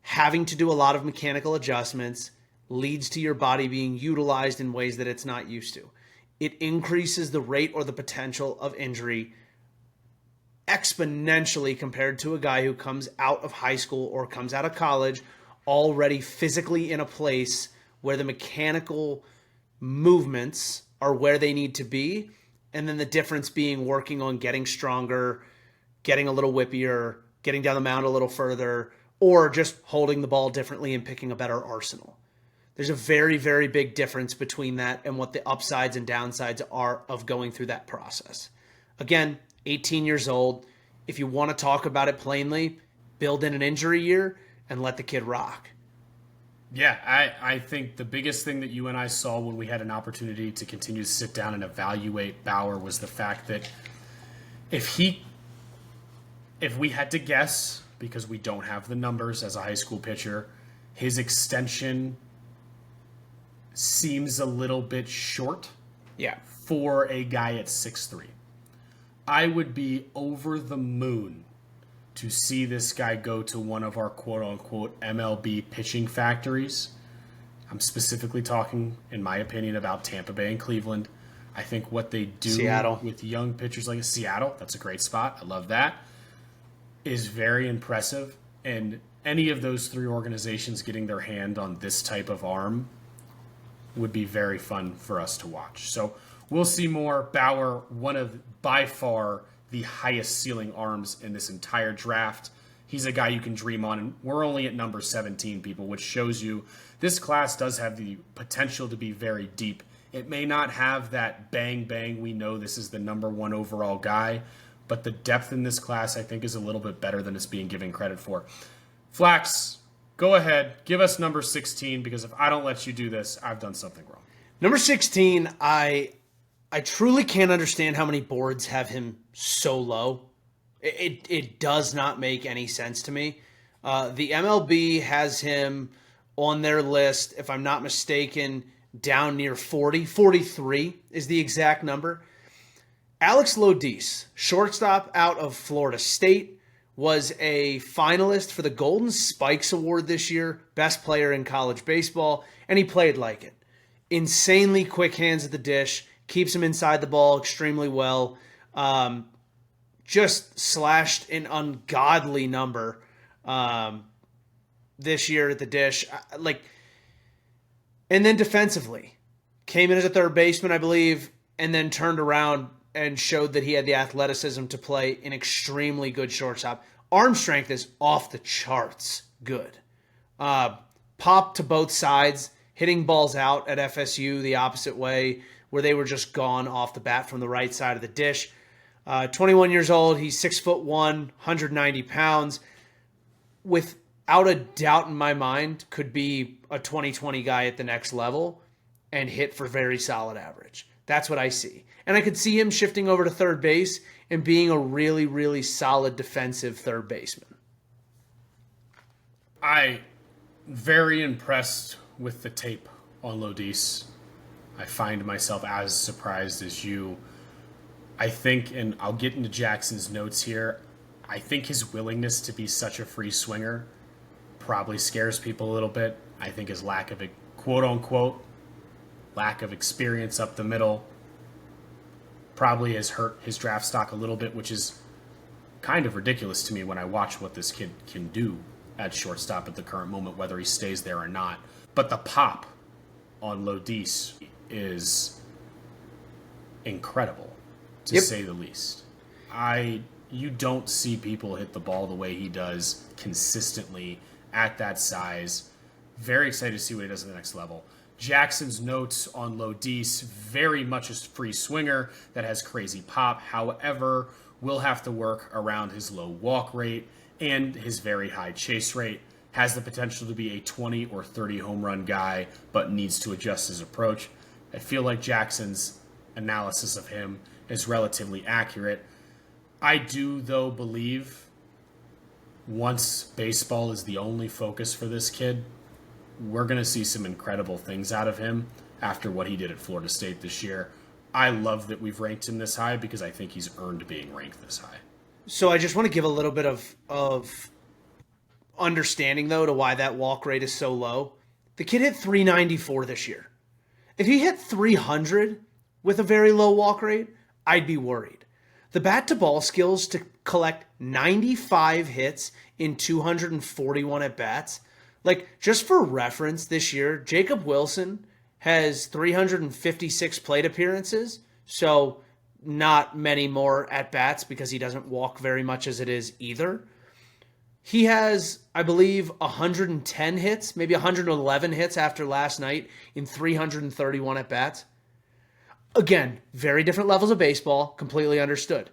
Having to do a lot of mechanical adjustments leads to your body being utilized in ways that it's not used to. It increases the rate or the potential of injury exponentially compared to a guy who comes out of high school or comes out of college already physically in a place where the mechanical movements are where they need to be. And then the difference being working on getting stronger, getting a little whippier, getting down the mound a little further, or just holding the ball differently and picking a better arsenal. There's a very, very big difference between that and what the upsides and downsides are of going through that process. Again, 18 years old. If you want to talk about it plainly, build in an injury year and let the kid rock. Yeah, I think the biggest thing that you and I saw when we had an opportunity to continue to sit down and evaluate Bauer was the fact that if we had to guess, because we don't have the numbers as a high school pitcher, his extension seems a little bit short for a guy at 6'3". I would be over the moon to see this guy go to one of our quote-unquote MLB pitching factories. I'm specifically talking, in my opinion, about Tampa Bay and Cleveland. I think what they do with young pitchers like Seattle, that's a great spot. I love that, is very impressive. And any of those three organizations getting their hand on this type of arm would be very fun for us to watch. So we'll see more. Bauer, one of, by far, the highest ceiling arms in this entire draft. He's a guy you can dream on, and we're only at number 17, people, which shows you this class does have the potential to be very deep. It may not have that bang, bang, we know this is the number one overall guy, but the depth in this class, I think, is a little bit better than it's being given credit for. Flax, go ahead, give us number 16, because if I don't let you do this, I've done something wrong. Number 16, I truly can't understand how many boards have him so low. It does not make any sense to me. The MLB has him on their list, if I'm not mistaken, down near 40. 43 is the exact number. Alex Lodis, shortstop out of Florida State, was a finalist for the Golden Spikes Award this year, best player in college baseball, and he played like it. Insanely quick hands at the dish, keeps him inside the ball extremely well. Just slashed an ungodly number this year at the dish. And then defensively, came in as a third baseman, I believe, and then turned around and showed that he had the athleticism to play an extremely good shortstop. Arm strength is off the charts good. Pop to both sides, hitting balls out at FSU the opposite way, where they were just gone off the bat from the right side of the dish. 21 years old, he's 6'1", 190 pounds. Without a doubt in my mind, could be a 2020 guy at the next level and hit for very solid average. That's what I see. And I could see him shifting over to third base and being a really, really solid defensive third baseman. I very impressed with the tape on Lodis. I find myself as surprised as you. I think, and I'll get into Jackson's notes here, I think his willingness to be such a free swinger probably scares people a little bit. I think his lack of, quote-unquote, lack of experience up the middle probably has hurt his draft stock a little bit, which is kind of ridiculous to me when I watch what this kid can do at shortstop at the current moment, whether he stays there or not. But the pop on Lodis is incredible, to say the least. You don't see people hit the ball the way he does consistently at that size. Very excited to see what he does at the next level. Jackson's notes on Lodis, very much a free swinger that has crazy pop. However, will have to work around his low walk rate and his very high chase rate. Has the potential to be a 20 or 30 home run guy, but needs to adjust his approach. I feel like Jackson's analysis of him is relatively accurate. I do, though, believe once baseball is the only focus for this kid, we're going to see some incredible things out of him after what he did at Florida State this year. I love that we've ranked him this high because I think he's earned being ranked this high. So I just want to give a little bit of understanding, though, to why that walk rate is so low. The kid hit 394 this year. If he hit 300 with a very low walk rate, I'd be worried. The bat-to-ball skills to collect 95 hits in 241 at-bats. Like, just for reference, this year, Jacob Wilson has 356 plate appearances, so not many more at-bats because he doesn't walk very much as it is either. He has, I believe, 110 hits, maybe 111 hits after last night in 331 at-bats. Again, very different levels of baseball, completely understood.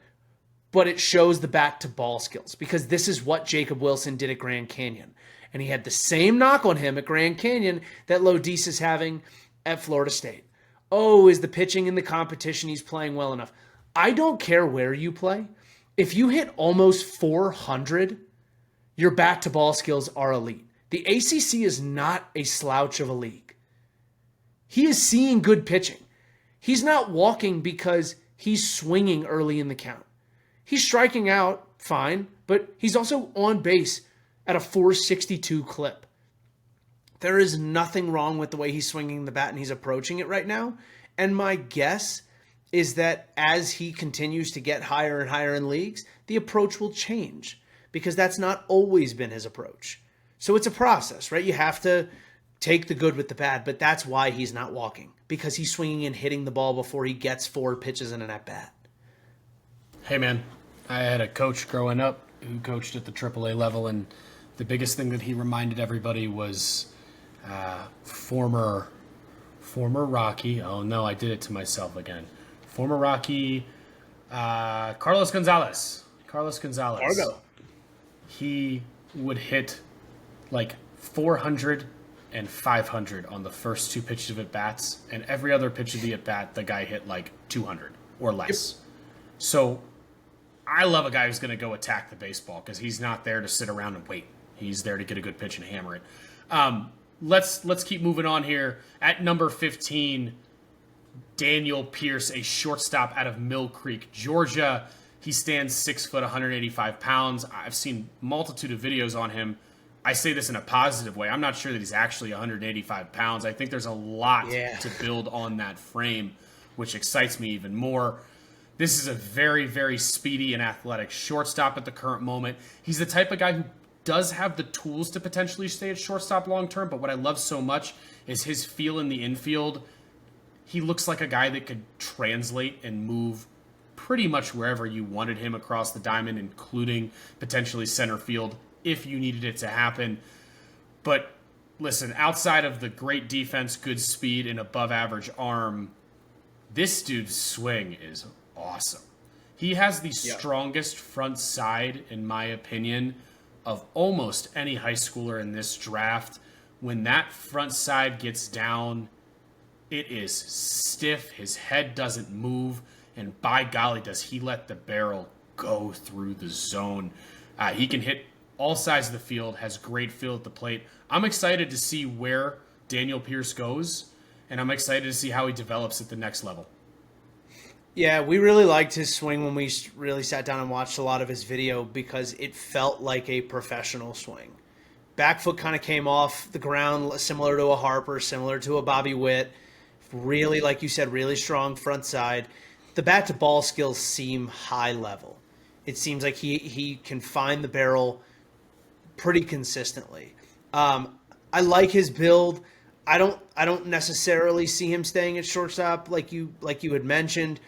But it shows the bat-to-ball skills because this is what Jacob Wilson did at Grand Canyon. And he had the same knock on him at Grand Canyon that Lodis is having at Florida State. Oh, is the pitching in the competition he's playing well enough? I don't care where you play. If you hit almost 400, your bat-to-ball skills are elite. The ACC is not a slouch of a league. He is seeing good pitching. He's not walking because he's swinging early in the count. He's striking out fine, but he's also on base at a 462 clip. There is nothing wrong with the way he's swinging the bat and he's approaching it right now. And my guess is that as he continues to get higher and higher in leagues, the approach will change because that's not always been his approach. So it's a process, right? You have to take the good with the bad, but that's why he's not walking, because he's swinging and hitting the ball before he gets 4 pitches in an at-bat. Hey, man, I had a coach growing up who coached at the AAA level, and the biggest thing that he reminded everybody was former Rocky. Oh, no, I did it to myself again. Former Rocky, Carlos Gonzalez. Fargo. He would hit like 400 and 500 on the first 2 pitches of at-bats, and every other pitch of the at-bat, the guy hit like 200 or less. Yep. So I love a guy who's going to go attack the baseball because he's not there to sit around and wait. He's there to get a good pitch and hammer it. Let's keep moving on here. At number 15, Daniel Pierce, a shortstop out of Mill Creek, Georgia. He stands 6 foot, 185 pounds. I've seen multitude of videos on him. I say this in a positive way. I'm not sure that he's actually 185 pounds. I think there's a lot to build on that frame, which excites me even more. This is a very, very speedy and athletic shortstop at the current moment. He's the type of guy who does have the tools to potentially stay at shortstop long term, but what I love so much is his feel in the infield. He looks like a guy that could translate and move pretty much wherever you wanted him across the diamond, including potentially center field if you needed it to happen. But listen, outside of the great defense, good speed, and above average arm, this dude's swing is awesome. He has the strongest front side, in my opinion, of almost any high schooler in this draft. When that front side gets down, it is stiff. His head doesn't move. And by golly, does he let the barrel go through the zone. He can hit all sides of the field, has great feel at the plate. I'm excited to see where Daniel Pierce goes, and I'm excited to see how he develops at the next level. Yeah, we really liked his swing when we really sat down and watched a lot of his video because it felt like a professional swing. Back foot kind of came off the ground similar to a Harper, similar to a Bobby Witt. Really, like you said, really strong front side. The bat-to-ball skills seem high level. It seems like he can find the barrel pretty consistently. I like his build. I don't necessarily see him staying at shortstop like you had mentioned.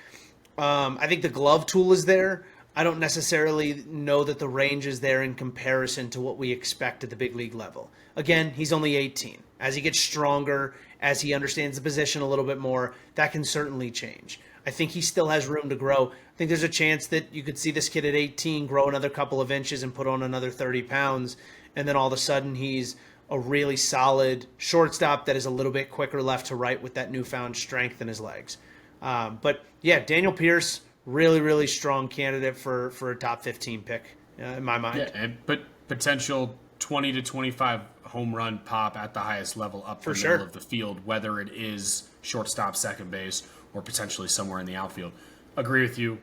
I think the glove tool is there. I don't necessarily know that the range is there in comparison to what we expect at the big league level. Again, he's only 18. As he gets stronger, as he understands the position a little bit more, that can certainly change. I think he still has room to grow. I think there's a chance that you could see this kid at 18 grow another couple of inches and put on another 30 pounds, and then all of a sudden he's a really solid shortstop that is a little bit quicker left to right with that newfound strength in his legs. But yeah, Daniel Pierce, really, really strong candidate for a top 15 pick in my mind. Yeah, but potential 20 to 25 home run pop at the highest level up the For middle sure. of the field, whether it is shortstop, second base, or potentially somewhere in the outfield. Agree with you.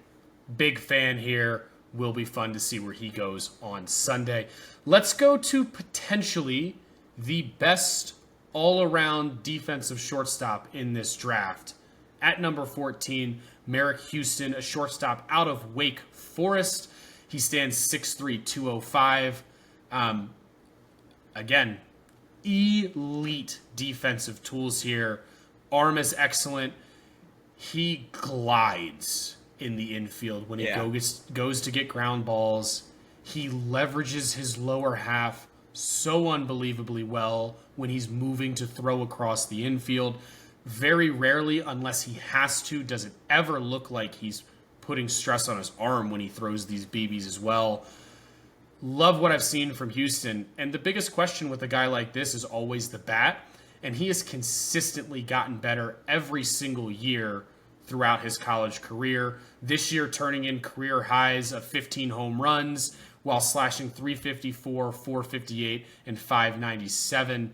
Big fan here. Will be fun to see where he goes on Sunday. Let's go to potentially the best all-around defensive shortstop in this draft. At number 14, Merrick Houston, a shortstop out of Wake Forest. He stands 6'3", 205. Again, elite defensive tools here. Arm is excellent. He glides in the infield when he goes to get ground balls. He leverages his lower half so unbelievably well when he's moving to throw across the infield. Very rarely, unless he has to, does it ever look like he's putting stress on his arm when he throws these BBs as well. Love what I've seen from Houston. And the biggest question with a guy like this is always the bat. And he has consistently gotten better every single year throughout his college career. This year turning in career highs of 15 home runs while slashing 354, 458, and 597.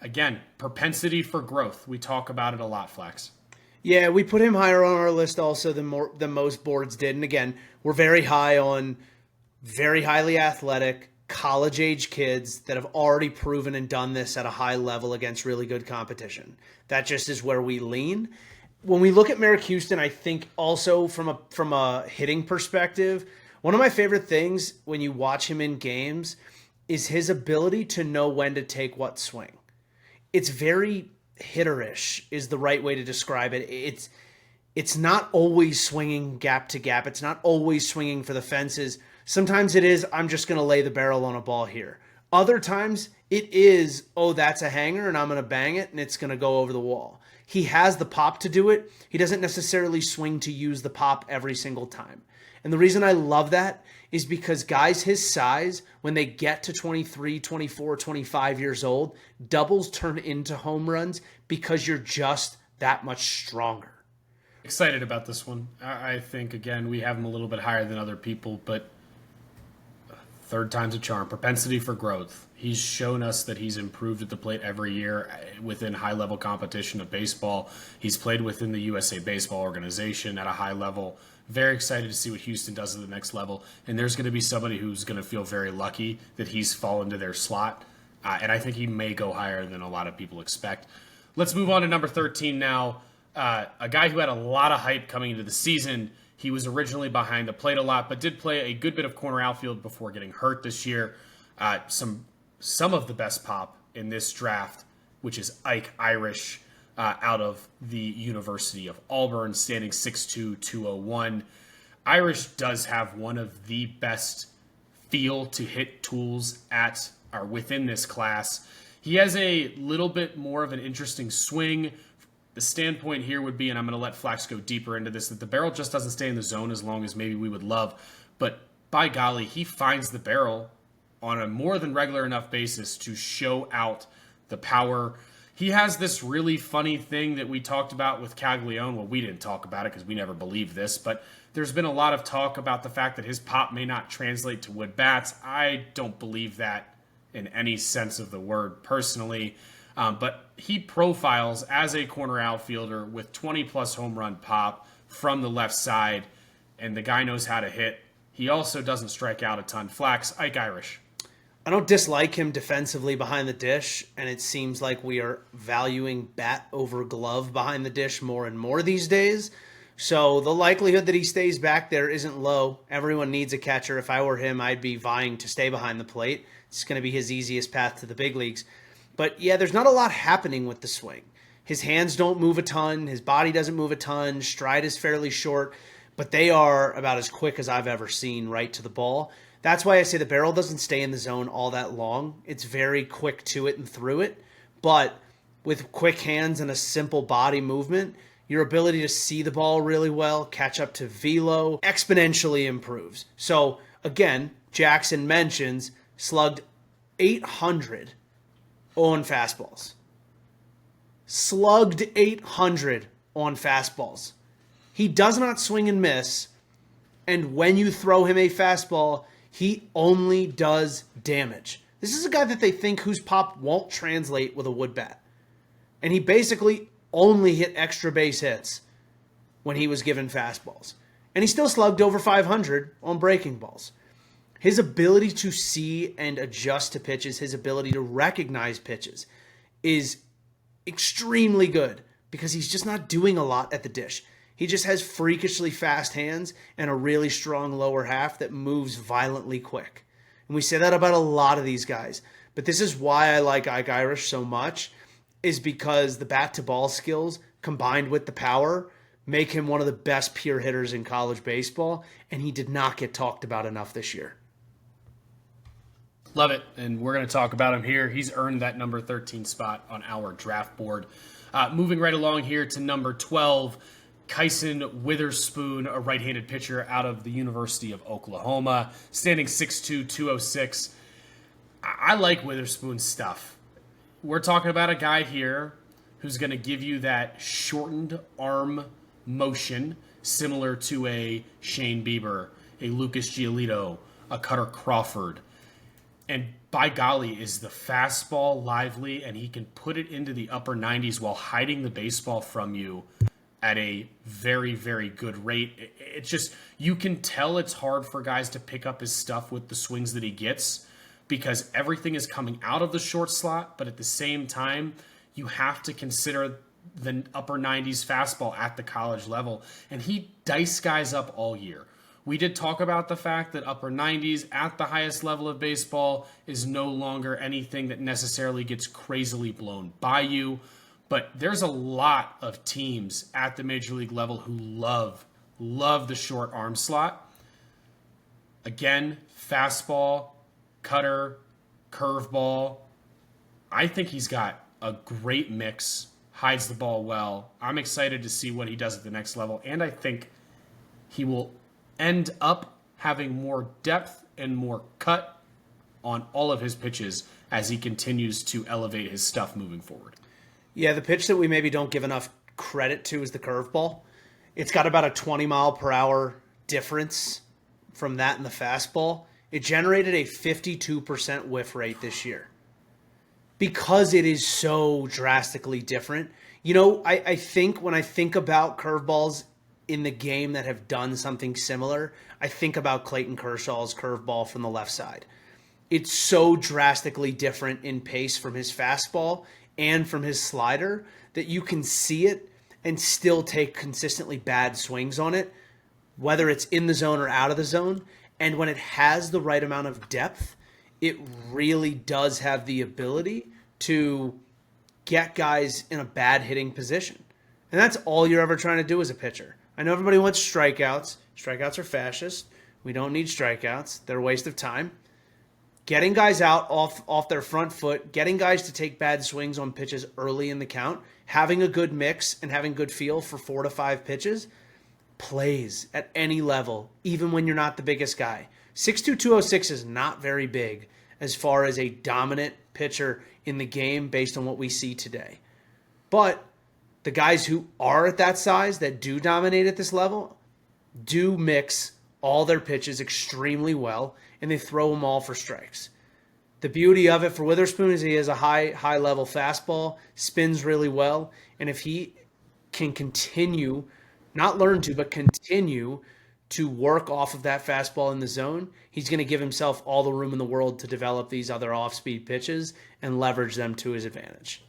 Again, propensity for growth. We talk about it a lot, Flex. Yeah, we put him higher on our list also than most boards did. And again, we're very high on very highly athletic, college-age kids that have already proven and done this at a high level against really good competition. That just is where we lean. When we look at Merrick Houston, I think also from a hitting perspective, one of my favorite things when you watch him in games is his ability to know when to take what swing. It's very hitterish is the right way to describe it. It's not always swinging gap to gap. It's not always swinging for the fences. Sometimes it is, I'm just going to lay the barrel on a ball here. Other times it is, oh, that's a hanger and I'm going to bang it and it's going to go over the wall. He has the pop to do it. He doesn't necessarily swing to use the pop every single time. And the reason I love that is because guys his size, when they get to 23, 24, 25 years old, doubles turn into home runs because you're just that much stronger. Excited about this one. I think, again, we have him a little bit higher than other people, but third time's a charm. Propensity for growth. He's shown us that he's improved at the plate every year within high-level competition of baseball. He's played within the USA Baseball organization at a high level. Very excited to see what Houston does at the next level. And there's going to be somebody who's going to feel very lucky that he's fallen to their slot. And I think he may go higher than a lot of people expect. Let's move on to number 13 now. A guy who had a lot of hype coming into the season. He was originally behind the plate a lot, but did play a good bit of corner outfield before getting hurt this year. Some of the best pop in this draft, which is Ike Irish, out of the University of Auburn, standing 6'2", 201. Irish does have one of the best feel to hit tools within this class. He has a little bit more of an interesting swing. The standpoint here would be, and I'm going to let Flax go deeper into this, that the barrel just doesn't stay in the zone as long as maybe we would love. But by golly, he finds the barrel on a more than regular enough basis to show out the power. he has this really funny thing that we talked about with Caglione. Well, we didn't talk about it because we never believed this, but there's been a lot of talk about the fact that his pop may not translate to wood bats. I don't believe that in any sense of the word personally, but he profiles as a corner outfielder with 20-plus home run pop from the left side, and the guy knows how to hit. He also doesn't strike out a ton. Flax, Ike Irish. I don't dislike him defensively behind the dish, and it seems like we are valuing bat over glove behind the dish more and more these days. So the likelihood that he stays back there isn't low. Everyone needs a catcher. If I were him, I'd be vying to stay behind the plate. It's going to be his easiest path to the big leagues. But yeah, there's not a lot happening with the swing. His hands don't move a ton. His body doesn't move a ton. Stride is fairly short, but they are about as quick as I've ever seen right to the ball. That's why I say the barrel doesn't stay in the zone all that long. It's very quick to it and through it. But with quick hands and a simple body movement, your ability to see the ball really well, catch up to velo, exponentially improves. So again, Jackson mentions slugged 800 on fastballs. Slugged 800 on fastballs. He does not swing and miss, and when you throw him a fastball, he only does damage. This is a guy that they think whose pop won't translate with a wood bat. And he basically only hit extra base hits when he was given fastballs. And he still slugged over 500 on breaking balls. His ability to see and adjust to pitches, his ability to recognize pitches is extremely good because he's just not doing a lot at the dish. He just has freakishly fast hands and a really strong lower half that moves violently quick. And we say that about a lot of these guys. But this is why I like Ike Irish so much, is because the bat-to-ball skills combined with the power make him one of the best pure hitters in college baseball, and he did not get talked about enough this year. Love it, and we're going to talk about him here. He's earned that number 13 spot on our draft board. Moving right along here to number 12, Kyson Witherspoon, a right-handed pitcher out of the University of Oklahoma, standing 6'2", 206. I like Witherspoon's stuff. We're talking about a guy here who's going to give you that shortened arm motion similar to a Shane Bieber, a Lucas Giolito, a Cutter Crawford. And by golly, is the fastball lively, and he can put it into the upper 90s while hiding the baseball from you at a very, very good rate. It's just, you can tell it's hard for guys to pick up his stuff with the swings that he gets because everything is coming out of the short slot, but at the same time, you have to consider the upper 90s fastball at the college level, and he diced guys up all year. We did talk about the fact that upper 90s at the highest level of baseball is no longer anything that necessarily gets crazily blown by you, but there's a lot of teams at the major league level who love the short arm slot. Again, fastball, cutter, curveball. I think he's got a great mix, hides the ball well. I'm excited to see what he does at the next level, and I think he will end up having more depth and more cut on all of his pitches as he continues to elevate his stuff moving forward. Yeah, the pitch that we maybe don't give enough credit to is the curveball. It's got about a 20-mile-per-hour difference from that and the fastball. It generated a 52% whiff rate this year because it is so drastically different. You know, I think when I think about curveballs in the game that have done something similar, I think about Clayton Kershaw's curveball from the left side. It's so drastically different in pace from his fastball and from his slider that you can see it and still take consistently bad swings on it, whether it's in the zone or out of the zone. And when it has the right amount of depth, it really does have the ability to get guys in a bad hitting position. And that's all you're ever trying to do as a pitcher. I know everybody wants strikeouts. Strikeouts are fascist. We don't need strikeouts. They're a waste of time. Getting guys out off their front foot, getting guys to take bad swings on pitches early in the count, having a good mix and having good feel for 4 to 5 pitches plays at any level, even when you're not the biggest guy. 6'2", 206 is not very big as far as a dominant pitcher in the game based on what we see today. But the guys who are at that size, that do dominate at this level, do mix all their pitches extremely well, and they throw them all for strikes. The beauty of it for Witherspoon is he has a high level fastball, spins really well, and if he can continue, not learn to, but continue to work off of that fastball in the zone, he's going to give himself all the room in the world to develop these other off-speed pitches and leverage them to his advantage.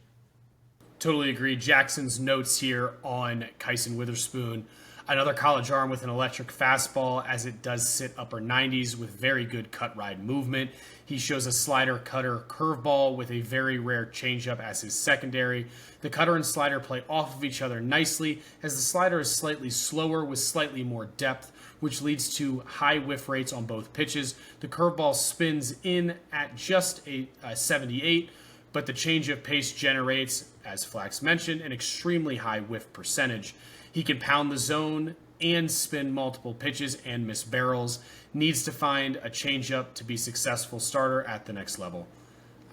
Totally agree. Jackson's notes here on Kyson Witherspoon. Another college arm with an electric fastball as it does sit upper 90s with very good cut ride movement. He shows a slider, cutter, curveball with a very rare changeup as his secondary. The cutter and slider play off of each other nicely as the slider is slightly slower with slightly more depth, which leads to high whiff rates on both pitches. The curveball spins in at just a 78, but the changeup pace generates, as Flax mentioned, an extremely high whiff percentage. He can pound the zone and spin multiple pitches and miss barrels. Needs to find a changeup to be successful starter at the next level.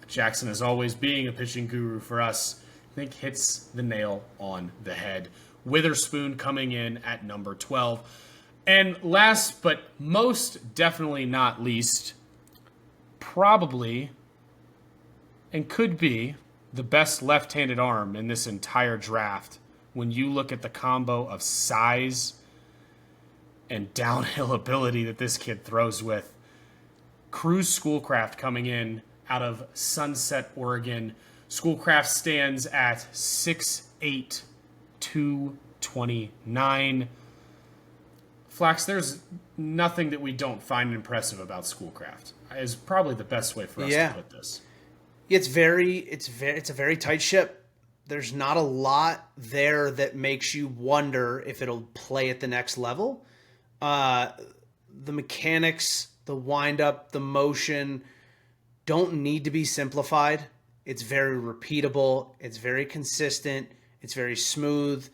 Jackson, as always, being a pitching guru for us, I think hits the nail on the head. Witherspoon coming in at number 12. And last but most definitely not least, probably and could be the best left-handed arm in this entire draft when you look at the combo of size and downhill 'ability that this kid throws with. Cruz Schoolcraft coming in out of Sunset, Oregon. Schoolcraft stands at 6'8", 229. Flax, there's nothing that we don't find impressive about Schoolcraft. Is probably the best way for us to put this. It's a very tight ship. There's not a lot there that makes you wonder if it'll play at the next level. The mechanics, the wind-up, the motion don't need to be simplified. It's very repeatable. It's very consistent. It's very smooth.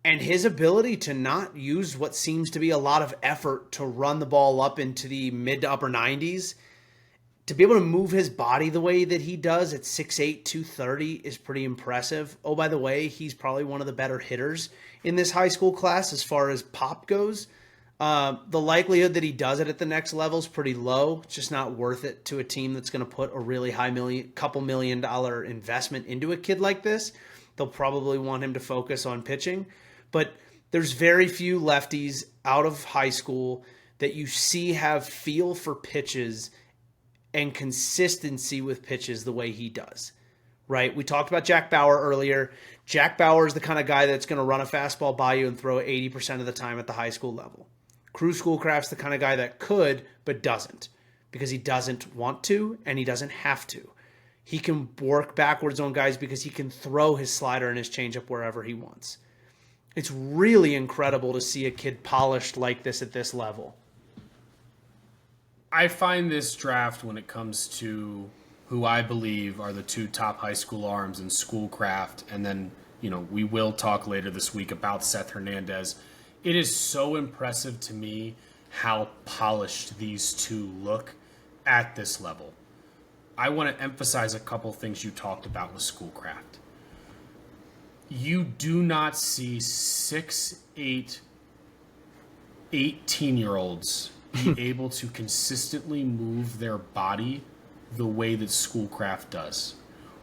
And his ability to not use what seems to be a lot of effort to run the ball up into the mid to upper 90s, to be able to move his body the way that he does at 6'8", 230 is pretty impressive. Oh, by the way, he's probably one of the better hitters in this high school class as far as pop goes. The likelihood that he does it at the next level is pretty low. It's just not worth it to a team that's going to put a really high couple $1 million investment into a kid like this. They'll probably want him to focus on pitching. But there's very few lefties out of high school that you see have feel for pitches and consistency with pitches the way he does, right? We talked about Jack Bauer earlier. Jack Bauer is the kind of guy that's going to run a fastball by you and throw it 80% of the time at the high school level. Cruz Schoolcraft's the kind of guy that could, but doesn't, because he doesn't want to and he doesn't have to. He can work backwards on guys because he can throw his slider and his changeup wherever he wants. It's really incredible to see a kid polished like this at this level. I find this draft, when it comes to who I believe are the two top high school arms in Schoolcraft, and then, we will talk later this week about Seth Hernandez. It is so impressive to me how polished these two look at this level. I want to emphasize a couple things you talked about with Schoolcraft. You do not see 6'8", 18-year-olds be able to consistently move their body the way that Schoolcraft does,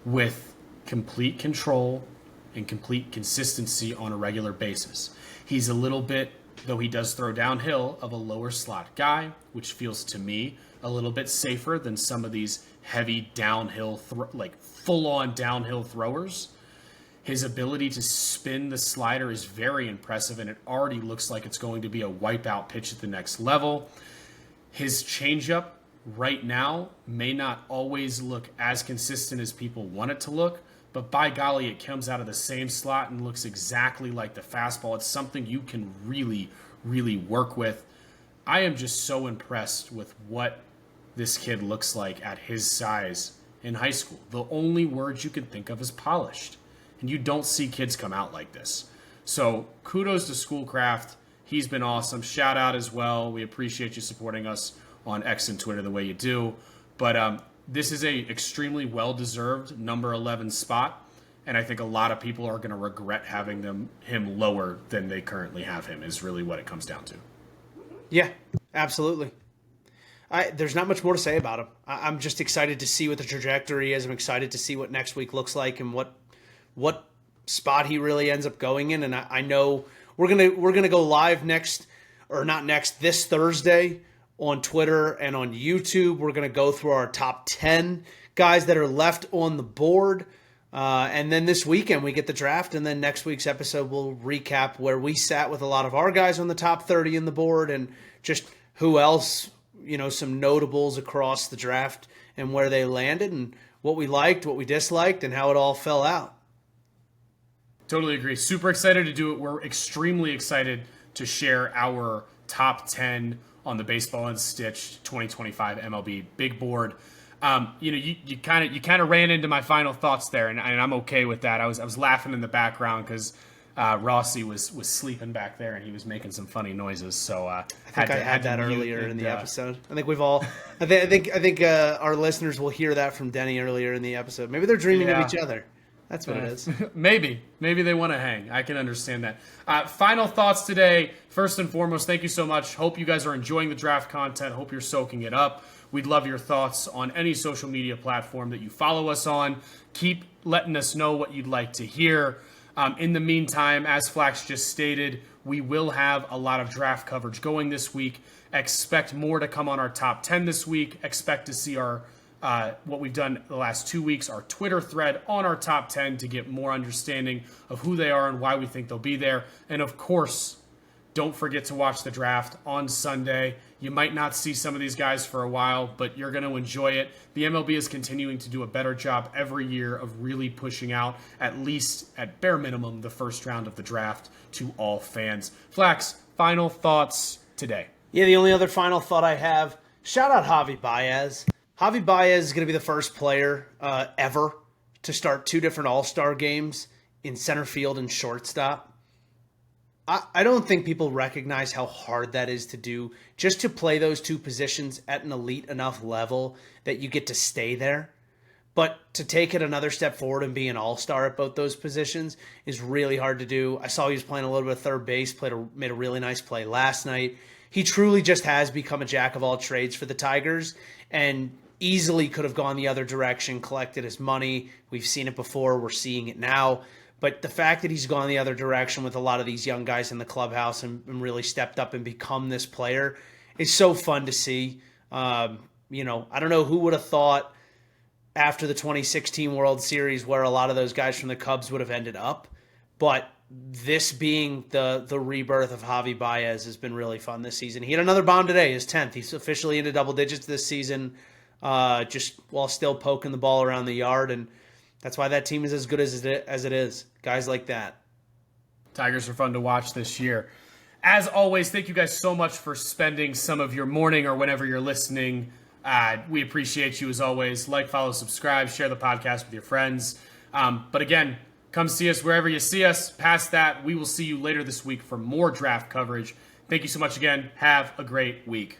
with complete control and complete consistency on a regular basis. He's a little bit, though he does throw downhill, of a lower slot guy, which feels to me a little bit safer than some of these heavy downhill, full-on downhill throwers. His ability to spin the slider is very impressive, and it already looks like it's going to be a wipeout pitch at the next level. His changeup right now may not always look as consistent as people want it to look, but by golly, it comes out of the same slot and looks exactly like the fastball. It's something you can really, really work with. I am just so impressed with what this kid looks like at his size in high school. The only word you can think of is polished. And you don't see kids come out like this. So kudos to Schoolcraft. He's been awesome. Shout out as well. We appreciate you supporting us on X and Twitter the way you do. But this is a extremely well-deserved number 11 spot. and I think a lot of people are going to regret having him lower than they currently have him, is really what it comes down to. Yeah, absolutely. There's not much more to say about him. I'm just excited to see what the trajectory is. I'm excited to see what next week looks like and what spot he really ends up going in. And I know we're gonna go live this Thursday on Twitter and on YouTube. We're gonna go through our top 10 guys that are left on the board. And then this weekend we get the draft, and then next week's episode we'll recap where we sat with a lot of our guys on the top 30 in the board and just who else, some notables across the draft and where they landed and what we liked, what we disliked, and how it all fell out. Totally agree. Super excited to do it. We're extremely excited to share our top 10 on the Baseball Unstitched 2025 MLB Big Board. You kind of ran into my final thoughts there, and I'm okay with that. I was laughing in the background because Rossi was sleeping back there, and he was making some funny noises. So I had that earlier in the episode. I think we've all. I think our listeners will hear that from Denny earlier in the episode. Maybe they're dreaming of each other. That's what it is. Maybe they want to hang. I can understand that. Final thoughts today. First and foremost, thank you so much. Hope you guys are enjoying the draft content. Hope you're soaking it up. We'd love your thoughts on any social media platform that you follow us on. Keep letting us know what you'd like to hear. In the meantime, as Flax just stated, we will have a lot of draft coverage going this week. Expect more to come on our top 10 this week. Expect to see our what we've done the last 2 weeks, our Twitter thread on our top 10 to get more understanding of who they are and why we think they'll be there. And of course, don't forget to watch the draft on Sunday. You might not see some of these guys for a while, but you're going to enjoy it. The MLB is continuing to do a better job every year of really pushing out, at least at bare minimum, the first round of the draft to all fans. Flax, final thoughts today. Yeah, the only other final thought I have, shout out Javi Baez. Javi Baez is going to be the first player ever to start 2 different All-Star games in center field and shortstop. I don't think people recognize how hard that is to do, just to play those 2 positions at an elite enough level that you get to stay there. But to take it another step forward and be an all-star at both those positions is really hard to do. I saw he was playing a little bit of third base, made a really nice play last night. He truly just has become a jack of all trades for the Tigers and easily could have gone the other direction, collected his money. We've seen it before. We're seeing it now. But the fact that he's gone the other direction with a lot of these young guys in the clubhouse and really stepped up and become this player is so fun to see. I don't know who would have thought after the 2016 World Series where a lot of those guys from the Cubs would have ended up. But this being the rebirth of Javi Baez has been really fun this season. He had another bomb today, his 10th. He's officially into double digits this season, just while still poking the ball around the yard. And that's why that team is as good as it is. Guys like that. Tigers are fun to watch this year. As always, thank you guys so much for spending some of your morning or whenever you're listening. We appreciate you as always. Like, follow, subscribe, share the podcast with your friends. But again, come see us wherever you see us. Past that, we will see you later this week for more draft coverage. Thank you so much again. Have a great week.